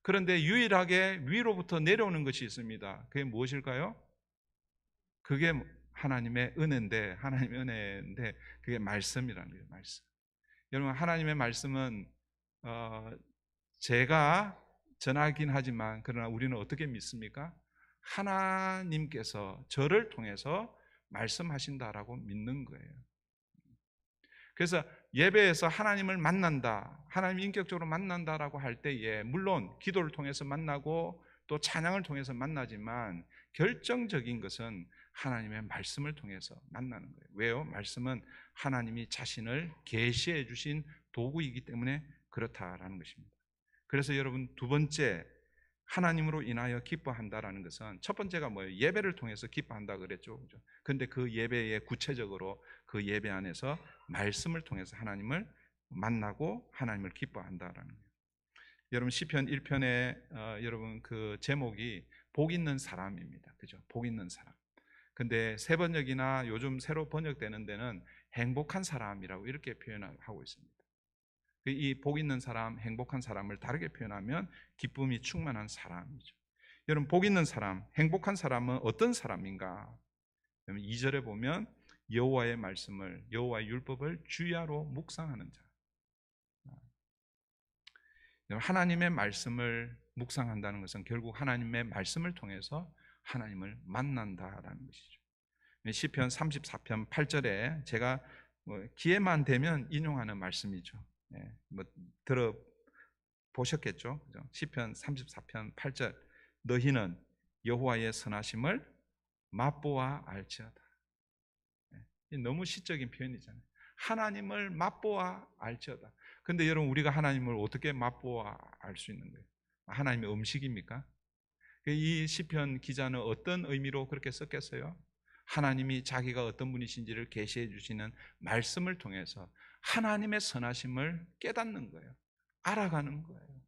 그런데 유일하게 위로부터 내려오는 것이 있습니다. 그게 무엇일까요? 그게 하나님의 은혜인데 하나님의 은혜인데 그게 말씀이라는 거예요. 말씀. 여러분 하나님의 말씀은 제가 전하긴 하지만 그러나 우리는 어떻게 믿습니까? 하나님께서 저를 통해서 말씀하신다라고 믿는 거예요. 그래서 예배에서 하나님을 만난다, 하나님 인격적으로 만난다라고 할 때에 물론 기도를 통해서 만나고 또 찬양을 통해서 만나지만 결정적인 것은 하나님의 말씀을 통해서 만나는 거예요. 왜요? 말씀은 하나님이 자신을 계시해 주신 도구이기 때문에 그렇다라는 것입니다. 그래서 여러분 두 번째 하나님으로 인하여 기뻐한다라는 것은 첫 번째가 뭐예요? 예배를 통해서 기뻐한다 그랬죠. 그죠? 근데 그 예배에 구체적으로 그 예배 안에서 말씀을 통해서 하나님을 만나고 하나님을 기뻐한다라는 거예요. 여러분 시편 1편에 여러분 그 제목이 복 있는 사람입니다. 그죠? 복 있는 사람. 근데 새 번역이나 요즘 새로 번역되는 데는 행복한 사람이라고 이렇게 표현하고 있습니다. 이 복 있는 사람, 행복한 사람을 다르게 표현하면 기쁨이 충만한 사람이죠. 여러분 복 있는 사람, 행복한 사람은 어떤 사람인가? 2절에 보면 여호와의 말씀을, 여호와의 율법을 주야로 묵상하는 자. 하나님의 말씀을 묵상한다는 것은 결국 하나님의 말씀을 통해서 하나님을 만난다라는 것이죠. 시편 34편 8절에 제가 기회만 되면 인용하는 말씀이죠. 들어 보셨겠죠? 시편 34편 8절, 너희는 여호와의 선하심을 맛보아 알지어다. 너무 시적인 표현이잖아요. 하나님을 맛보아 알지어다. 근데 여러분, 우리가 하나님을 어떻게 맛보아 알 수 있는 거예요? 하나님의 음식입니까? 이 시편 기자는 어떤 의미로 그렇게 썼겠어요? 하나님이 자기가 어떤 분이신지를 계시해 주시는 말씀을 통해서 하나님의 선하심을 깨닫는 거예요. 알아가는 거예요.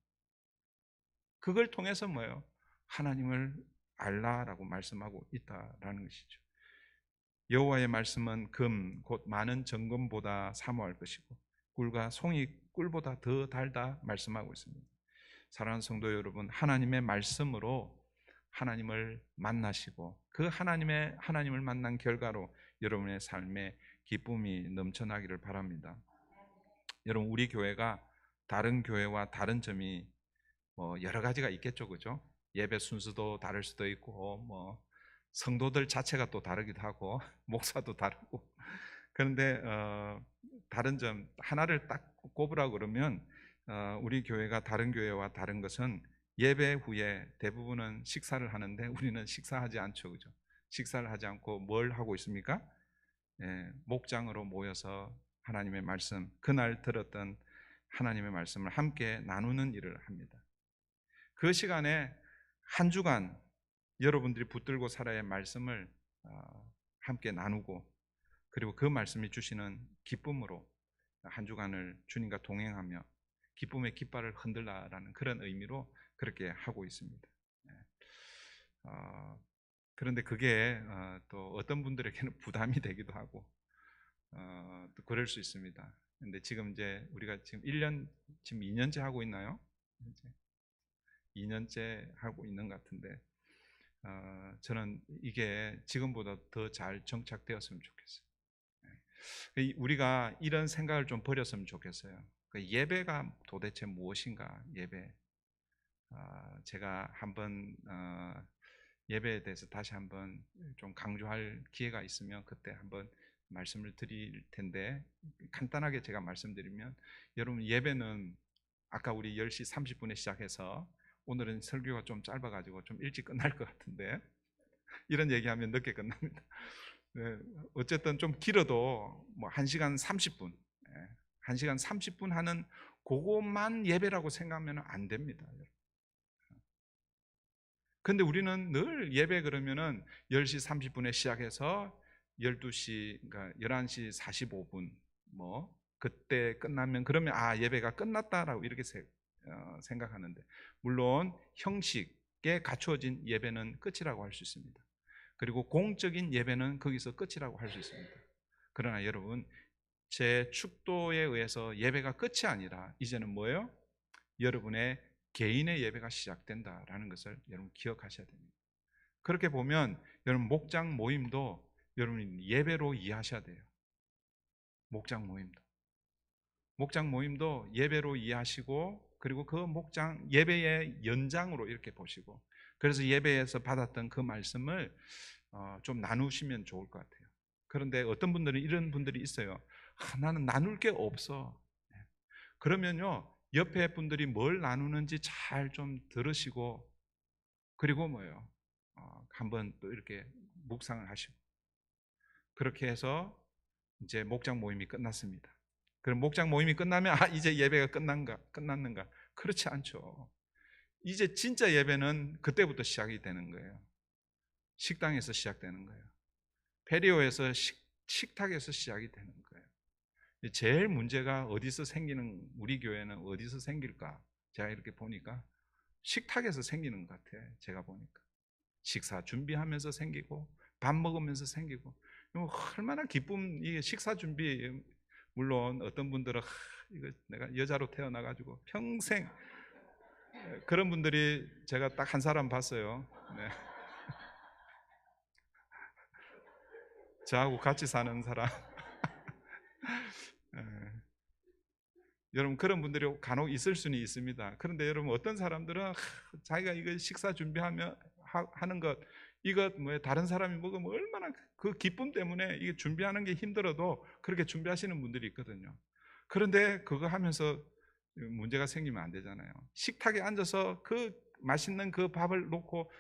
그걸 통해서 뭐예요? 하나님을 알라라고 말씀하고 있다라는 것이죠. 여호와의 말씀은 금 곧 많은 정금보다 사모할 것이고 꿀과 송이 꿀보다 더 달다 말씀하고 있습니다. 사랑하는 성도 여러분, 하나님의 말씀으로 하나님을 만나시고 그 하나님을 만난 결과로 여러분의 삶에 기쁨이 넘쳐나기를 바랍니다. 여러분, 우리 교회가 다른 교회와 다른 점이 여러 가지가 있겠죠, 그죠? 예배 순서도 다를 수도 있고 성도들 자체가 또 다르기도 하고 목사도 다르고. 그런데 다른 점 하나를 딱 꼽으라고 그러면 우리 교회가 다른 교회와 다른 것은 예배 후에 대부분은 식사를 하는데 우리는 식사하지 않죠, 그죠? 식사를 하지 않고 뭘 하고 있습니까? 목장으로 모여서 하나님의 말씀, 그날 들었던 하나님의 말씀을 함께 나누는 일을 합니다. 그 시간에 한 주간 여러분들이 붙들고 살아야 할 말씀을 함께 나누고, 그리고 그 말씀이 주시는 기쁨으로 한 주간을 주님과 동행하며 기쁨의 깃발을 흔들라라는 그런 의미로 그렇게 하고 있습니다. 그런데 그게 또 어떤 분들에게는 부담이 되기도 하고 또 그럴 수 있습니다. 근데 지금 이제 우리가 지금 2년째 하고 있나요? 2년째 하고 있는 것 같은데 저는 이게 지금보다 더 잘 정착되었으면 좋겠어요. 우리가 이런 생각을 좀 버렸으면 좋겠어요. 예배가 도대체 무엇인가? 예배. 제가 한번 예배에 대해서 다시 한번 좀 강조할 기회가 있으면 그때 한번 말씀을 드릴 텐데, 간단하게 제가 말씀드리면, 여러분, 예배는 아까 우리 10시 30분에 시작해서 오늘은 설교가 좀 짧아가지고 좀 일찍 끝날 것 같은데 이런 얘기하면 늦게 끝납니다. 어쨌든 좀 길어도 1시간 30분 1시간 30분 하는 그것만 예배라고 생각하면 안 됩니다. 근데 우리는 늘 예배 그러면은 10시 30분에 시작해서 12시, 그러니까 11시 45분 그때 끝나면 그러면 예배가 끝났다라고 이렇게 생각하는데, 물론 형식에 갖추어진 예배는 끝이라고 할 수 있습니다. 그리고 공적인 예배는 거기서 끝이라고 할 수 있습니다. 그러나 여러분, 제 축도에 의해서 예배가 끝이 아니라 이제는 뭐예요? 여러분의 개인의 예배가 시작된다라는 것을 여러분 기억하셔야 됩니다. 그렇게 보면 여러분 목장 모임도 여러분이 예배로 이해하셔야 돼요. 목장 모임도 예배로 이해하시고, 그리고 그 목장 예배의 연장으로 이렇게 보시고, 그래서 예배에서 받았던 그 말씀을 좀 나누시면 좋을 것 같아요. 그런데 어떤 분들은 이런 분들이 있어요. 나는 나눌 게 없어. 그러면요, 옆에 분들이 뭘 나누는지 잘 좀 들으시고, 그리고 한번 또 이렇게 묵상을 하시고, 그렇게 해서 이제 목장 모임이 끝났습니다. 그럼 목장 모임이 끝나면 이제 예배가 끝났는가? 그렇지 않죠. 이제 진짜 예배는 그때부터 시작이 되는 거예요. 식당에서 시작되는 거예요. 페리오에서 식탁에서 시작이 되는 거예요. 제일 문제가 어디서 생기는, 우리 교회는 어디서 생길까? 제가 이렇게 보니까 식탁에서 생기는 것 같아요. 제가 보니까 식사 준비하면서 생기고 밥 먹으면서 생기고, 얼마나 기쁨. 이게 식사 준비, 물론 어떤 분들은 이거 내가 여자로 태어나가지고 평생, 그런 분들이 제가 딱 한 사람 봤어요. 네. 저하고 같이 사는 사람. 여러분 그런 분들이 간혹 있을 수는 있습니다. 그런데 여러분 어떤 사람들은 자기가 이거 식사 준비하면 하는 것 이것 뭐 다른 사람이 먹으면 얼마나 그 기쁨 때문에 이게 준비하는 게 힘들어도 그렇게 준비하시는 분들이 있거든요. 그런데 그거 하면서 문제가 생기면 안 되잖아요. 식탁에 앉아서 그 맛있는 그 밥을 놓고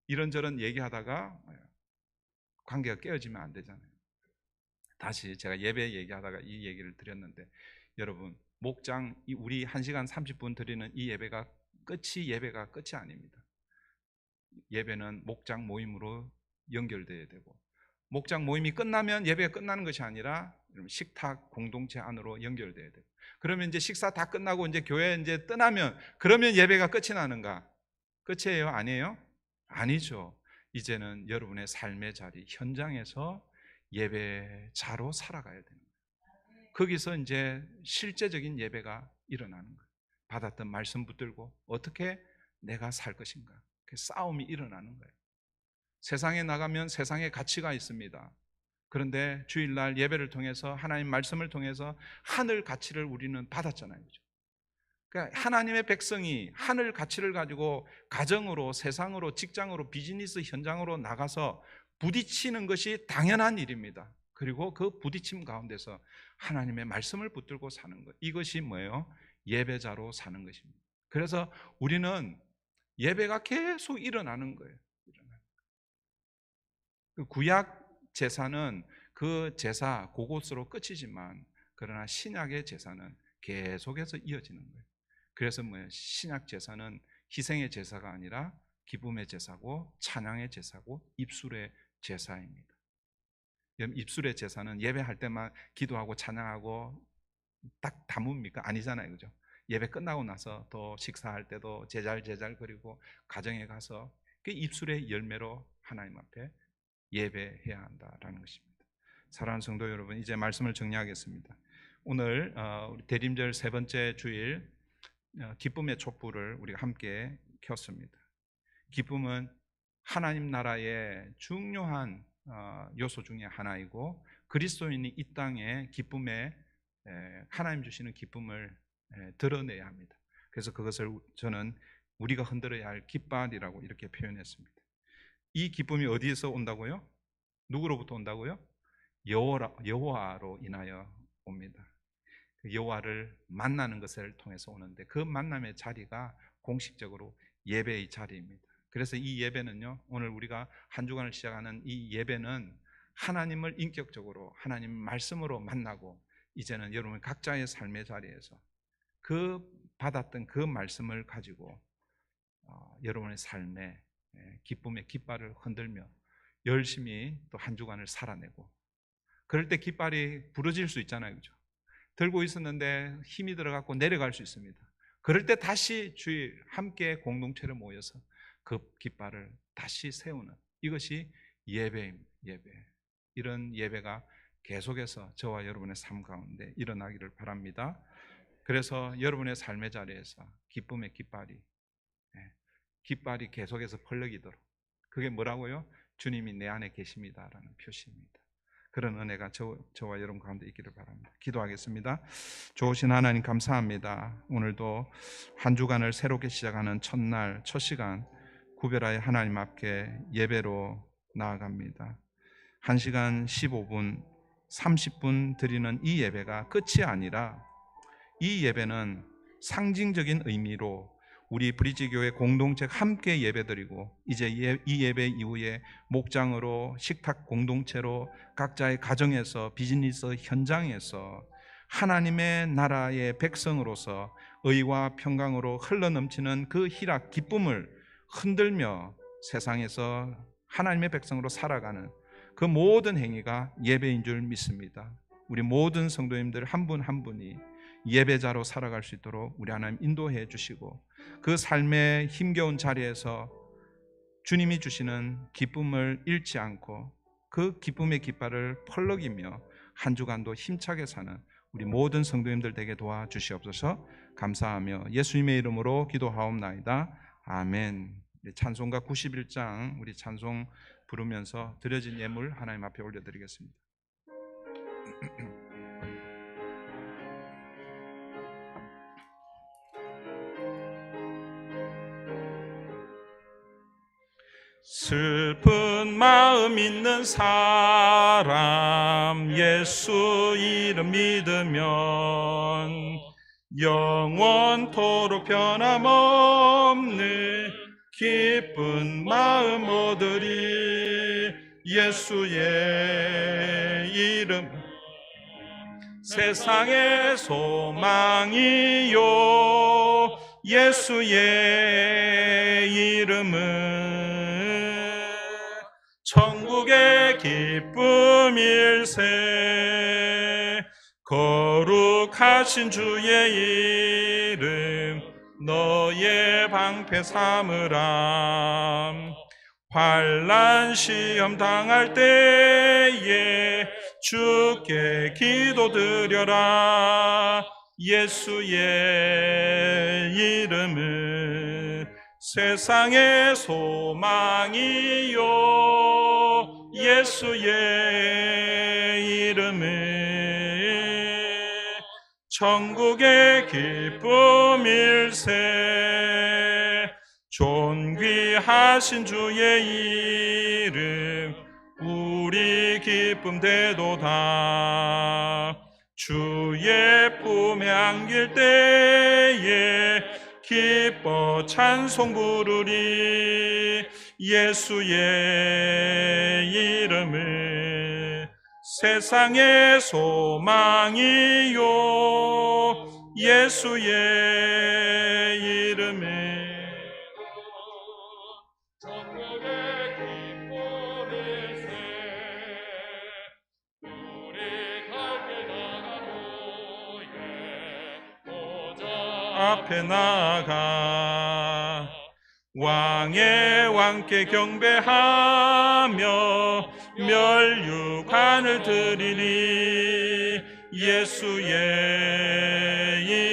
이런저런 얘기하다가 관계가 깨어지면 안 되잖아요. 다시 제가 예배 얘기하다가 이 얘기를 드렸는데 여러분 목장 우리 1시간 30분 드리는 이 예배가 끝이 아닙니다. 예배는 목장 모임으로 연결돼야 되고 목장 모임이 끝나면 예배가 끝나는 것이 아니라 식탁 공동체 안으로 연결돼야 되고 그러면 이제 식사 다 끝나고 이제 교회 이제 떠나면 그러면 예배가 끝이 나는가? 끝이에요? 아니에요? 아니죠. 이제는 여러분의 삶의 자리 현장에서 예배자로 살아가야 되는 거예요. 거기서 이제 실제적인 예배가 일어나는 거예요. 받았던 말씀 붙들고 어떻게 내가 살 것인가? 그 싸움이 일어나는 거예요. 세상에 나가면 세상의 가치가 있습니다. 그런데 주일날 예배를 통해서 하나님 말씀을 통해서 하늘 가치를 우리는 받았잖아요. 그렇죠? 그러니까 하나님의 백성이 하늘 가치를 가지고 가정으로, 세상으로, 직장으로, 비즈니스 현장으로 나가서 부딪히는 것이 당연한 일입니다. 그리고 그 부딪힘 가운데서 하나님의 말씀을 붙들고 사는 것, 이것이 뭐예요? 예배자로 사는 것입니다. 그래서 우리는 예배가 계속 일어나는 거예요. 그 구약 제사는 그 제사 그곳으로 끝이지만 그러나 신약의 제사는 계속해서 이어지는 거예요. 그래서 뭐예요? 신약 제사는 희생의 제사가 아니라 기쁨의 제사고 찬양의 제사고 입술의 제사입니다. 입술의 제사는 예배할 때만 기도하고 찬양하고 딱 담읍니까? 아니잖아요. 그죠? 예배 끝나고 나서 또 식사할 때도 제잘 그리고 가정에 가서 그 입술의 열매로 하나님 앞에 예배해야 한다라는 것입니다. 사랑하는 성도 여러분, 이제 말씀을 정리하겠습니다. 오늘 우리 대림절 세 번째 주일 기쁨의 촛불을 우리가 함께 켰습니다. 기쁨은 하나님 나라의 중요한 요소 중에 하나이고 그리스도인이 이 땅에 기쁨에 하나님 주시는 기쁨을 드러내야 합니다. 그래서 그것을 저는 우리가 흔들어야 할 깃발이라고 이렇게 표현했습니다. 이 기쁨이 어디에서 온다고요? 누구로부터 온다고요? 여호와로 인하여 옵니다. 여호와를 만나는 것을 통해서 오는데 그 만남의 자리가 공식적으로 예배의 자리입니다. 그래서 이 예배는요, 오늘 우리가 한 주간을 시작하는 이 예배는 하나님을 인격적으로 하나님 말씀으로 만나고 이제는 여러분 각자의 삶의 자리에서 그 받았던 그 말씀을 가지고 여러분의 삶에 기쁨의 깃발을 흔들며 열심히 또 한 주간을 살아내고 그럴 때 깃발이 부러질 수 있잖아요. 그죠? 들고 있었는데 힘이 들어가고 내려갈 수 있습니다. 그럴 때 다시 주일 함께 공동체로 모여서 그 깃발을 다시 세우는 이것이 예배입니다. 예배. 이런 예배가 계속해서 저와 여러분의 삶 가운데 일어나기를 바랍니다. 그래서 여러분의 삶의 자리에서 기쁨의 깃발이 계속해서 펄럭이도록 그게 뭐라고요? 주님이 내 안에 계십니다라는 표시입니다. 그런 은혜가 저와 여러분 가운데 있기를 바랍니다. 기도하겠습니다. 좋으신 하나님 감사합니다. 오늘도 한 주간을 새롭게 시작하는 첫날 첫 시간 구별하여 하나님 앞에 예배로 나아갑니다. 1시간 15분 30분 드리는 이 예배가 끝이 아니라 이 예배는 상징적인 의미로 우리 브리지교회 공동체 함께 예배드리고 이제 이 예배 이후에 목장으로 식탁 공동체로 각자의 가정에서 비즈니스 현장에서 하나님의 나라의 백성으로서 의와 평강으로 흘러넘치는 그 희락 기쁨을 흔들며 세상에서 하나님의 백성으로 살아가는 그 모든 행위가 예배인 줄 믿습니다. 우리 모든 성도님들 한 분 한 분이 예배자로 살아갈 수 있도록 우리 하나님 인도해 주시고 그 삶의 힘겨운 자리에서 주님이 주시는 기쁨을 잃지 않고 그 기쁨의 깃발을 펄럭이며 한 주간도 힘차게 사는 우리 모든 성도님들 되게 도와주시옵소서. 감사하며 예수님의 이름으로 기도하옵나이다. 아멘. 찬송가 91장 우리 찬송 부르면서 드려진 예물 하나님 앞에 올려드리겠습니다. 슬픈 마음 있는 사람 예수 이름 믿으면 영원토록 변함없는 기쁜 마음 얻으리. 예수의 이름 세상의 소망이요 예수의 이름은 천국의 기쁨일세. 거룩하신 주의 이름 너의 방패 삼으라. 환난 시험 당할 때에 주께 기도드려라. 예수의 이름은 세상의 소망이요 예수의 이름은 천국의 기쁨일세. 존귀하신 주의 이름 우리 기쁨 되도다. 주의 품에 안길 때에 기뻐 찬송 부르리. 예수의 이름은 세상의 소망이요 예수의 이름은 천국의 기쁨일세. 우리 갈길 나가로에 보좌 앞에 나가 왕의 왕께 경배하며 멸류관을 드리리. 예수의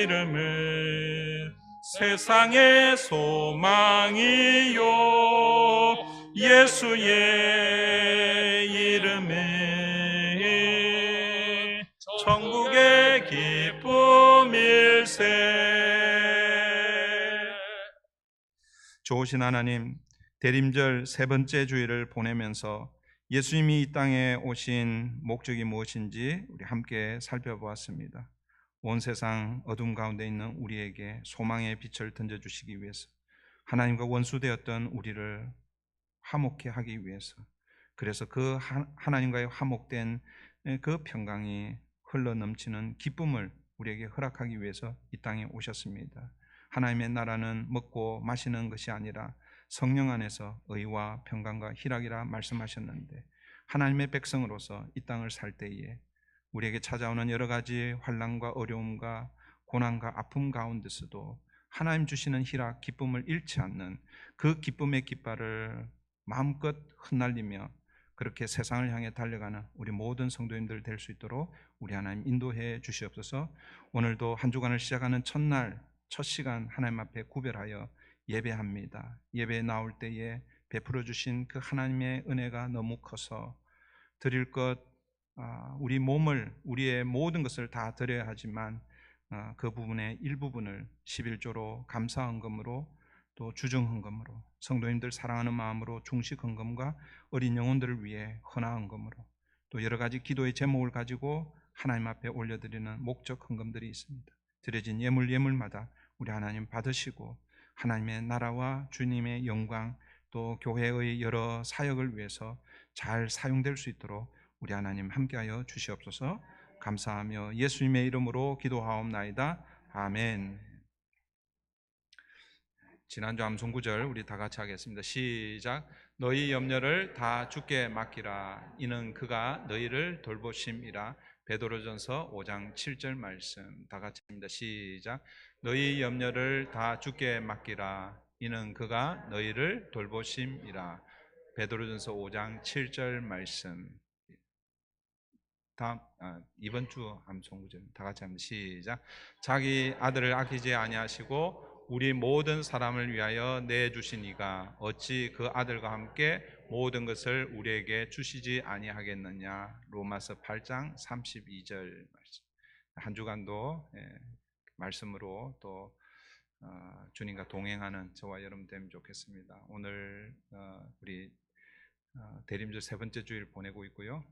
이름은 세상의 소망이요 예수의 이름은 천국의 기쁨일세. 좋으신 하나님, 대림절 세 번째 주일을 보내면서 예수님이 이 땅에 오신 목적이 무엇인지 우리 함께 살펴보았습니다. 온 세상 어둠 가운데 있는 우리에게 소망의 빛을 던져주시기 위해서, 하나님과 원수되었던 우리를 화목케 하기 위해서, 그래서 그 하나님과의 화목된 그 평강이 흘러넘치는 기쁨을 우리에게 허락하기 위해서 이 땅에 오셨습니다. 하나님의 나라는 먹고 마시는 것이 아니라 성령 안에서 의와 평강과 희락이라 말씀하셨는데, 하나님의 백성으로서 이 땅을 살 때에 우리에게 찾아오는 여러 가지 환난과 어려움과 고난과 아픔 가운데서도 하나님 주시는 희락, 기쁨을 잃지 않는 그 기쁨의 깃발을 마음껏 흩날리며 그렇게 세상을 향해 달려가는 우리 모든 성도님들 될 수 있도록 우리 하나님 인도해 주시옵소서. 오늘도 한 주간을 시작하는 첫날 첫 시간 하나님 앞에 구별하여 예배합니다. 예배에 나올 때에 베풀어 주신 그 하나님의 은혜가 너무 커서 드릴 것, 우리 몸을, 우리의 모든 것을 다 드려야 하지만 그 부분의 일부분을 11조로 감사 헌금으로, 또 주중 헌금으로, 성도님들 사랑하는 마음으로 중식 헌금과 어린 영혼들을 위해 헌화 헌금으로, 또 여러 가지 기도의 제목을 가지고 하나님 앞에 올려드리는 목적 헌금들이 있습니다. 드려진 예물마다 우리 하나님 받으시고 하나님의 나라와 주님의 영광, 또 교회의 여러 사역을 위해서 잘 사용될 수 있도록 우리 하나님 함께하여 주시옵소서. 감사하며 예수님의 이름으로 기도하옵나이다. 아멘. 지난주 암송구절 우리 다 같이 하겠습니다. 시작. 너희 염려를 다 주께 맡기라. 이는 그가 너희를 돌보심이라. 베드로전서 5장 7절 말씀 다 같이 합니다. 시작. 너희 염려를 다 주께 맡기라. 이는 그가 너희를 돌보심이라. 베드로전서 5장 7절 말씀. 다음 이번 주 암송구절 다 같이 합니다. 시작. 자기 아들을 아끼지 아니하시고 우리 모든 사람을 위하여 내주신 이가 어찌 그 아들과 함께 모든 것을 우리에게 주시지 아니하겠느냐. 로마서 8장 32절 말씀. 한 주간도 말씀으로 또 주님과 동행하는 저와 여러분 되면 좋겠습니다. 오늘 우리 대림절 세 번째 주일 보내고 있고요.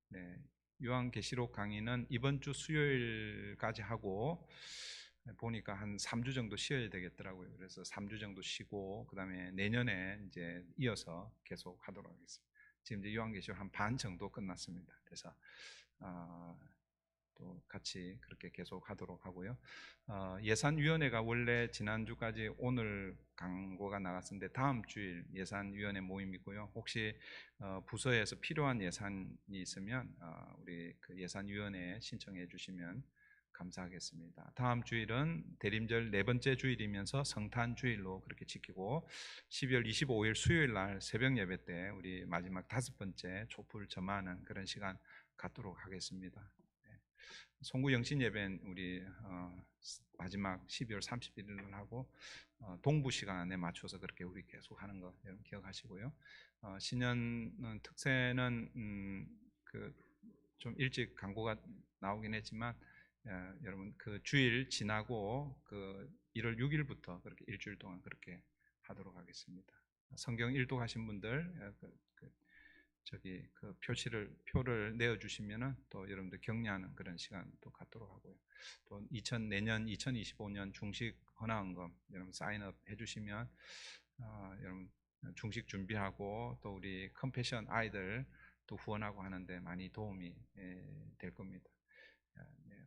네, 요한계시록 강의는 이번 주 수요일까지 하고 보니까 한 3주 정도 쉬어야 되겠더라고요. 그래서 3주 정도 쉬고 그다음에 내년에 이제 이어서 계속 하도록 하겠습니다. 지금 이제 요한계시록 한 반 정도 끝났습니다. 그래서 또 같이 그렇게 계속 하도록 하고요. 예산위원회가 원래 지난주까지 오늘 강고가 나갔었는데 다음 주일 예산위원회 모임이고요. 혹시 부서에서 필요한 예산이 있으면 우리 그 예산위원회에 신청해 주시면 감사하겠습니다. 다음 주일은 대림절 네 번째 주일이면서 성탄 주일로 그렇게 지키고 12월 25일 수요일 날 새벽 예배 때 우리 마지막 다섯 번째 촛불 점하는 그런 시간 갖도록 하겠습니다. 송구 영신 예배는 우리 마지막 12월 31일 하고 동부 시간에 맞춰서 그렇게 우리 계속 하는 거 여러분 기억하시고요. 신년 특세는 그 좀 일찍 광고가 나오긴 했지만 여러분 그 주일 지나고 그 1월 6일부터 그렇게 일주일 동안 그렇게 하도록 하겠습니다. 성경 일독하신 분들 그 표를 내어주시면은 또 여러분들 격려하는 그런 시간 또 갖도록 하고요. 또 내년 2025년 중식 헌화헌금 여러분 사인업 해주시면 여러분 중식 준비하고 또 우리 컴패션 아이들 또 후원하고 하는데 많이 도움이 될 겁니다.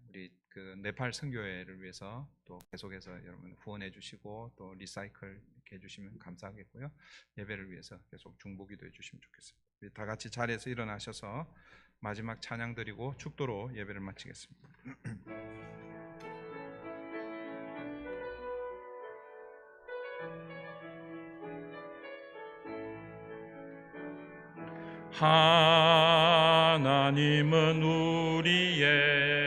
우리 그 네팔 선교회를 위해서 또 계속해서 여러분 후원해 주시고 또 리사이클 이렇게 해주시면 감사하겠고요. 예배를 위해서 계속 중보기도 해주시면 좋겠습니다. 우리 다 같이 자리에서 일어나셔서 마지막 찬양 드리고 축도로 예배를 마치겠습니다. 하나님은 우리의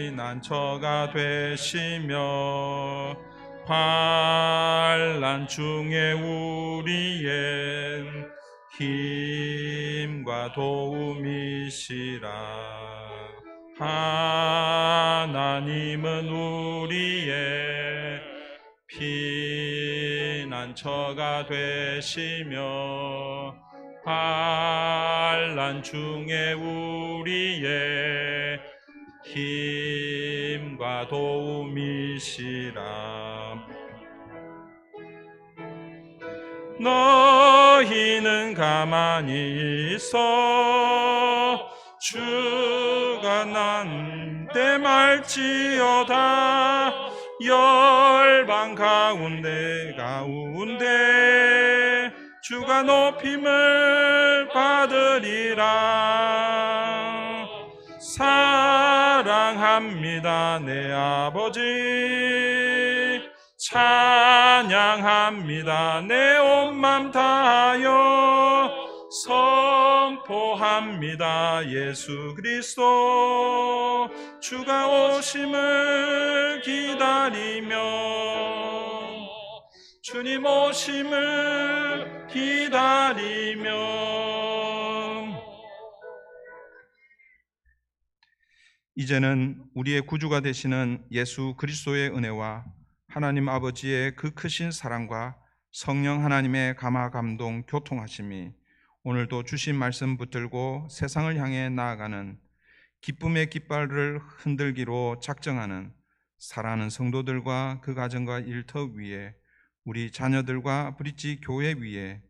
피난처가 되시며 환난 중에 우리의 힘과 도움이시라. 하나님은 우리의 피난처가 되시며 환난 중에 우리의 힘과 도움이시라. 너희는 가만히 있어 주가 나한테 말지어다. 열방 가운데 주가 높임을 받으리라. 사랑합니다 내 아버지, 찬양합니다 내 온 맘 다하여, 선포합니다 예수 그리스도. 주가 오심을 기다리며, 주님 오심을 기다리며. 이제는 우리의 구주가 되시는 예수 그리스도의 은혜와 하나님 아버지의 그 크신 사랑과 성령 하나님의 감화 감동 교통하심이 오늘도 주신 말씀 붙들고 세상을 향해 나아가는 기쁨의 깃발을 흔들기로 작정하는 사랑하는 성도들과 그 가정과 일터 위에, 우리 자녀들과 브릿지 교회 위에,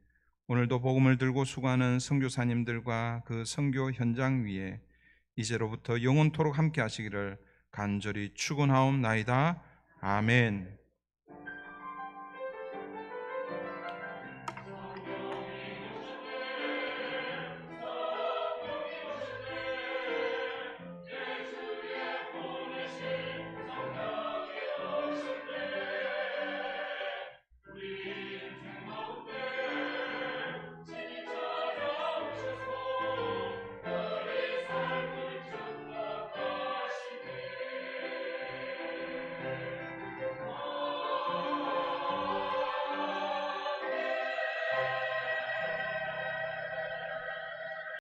오늘도 복음을 들고 수고하는 선교사님들과 그 선교 현장 위에 이제로부터 영원토록 함께 하시기를 간절히 축원하옵나이다. 아멘.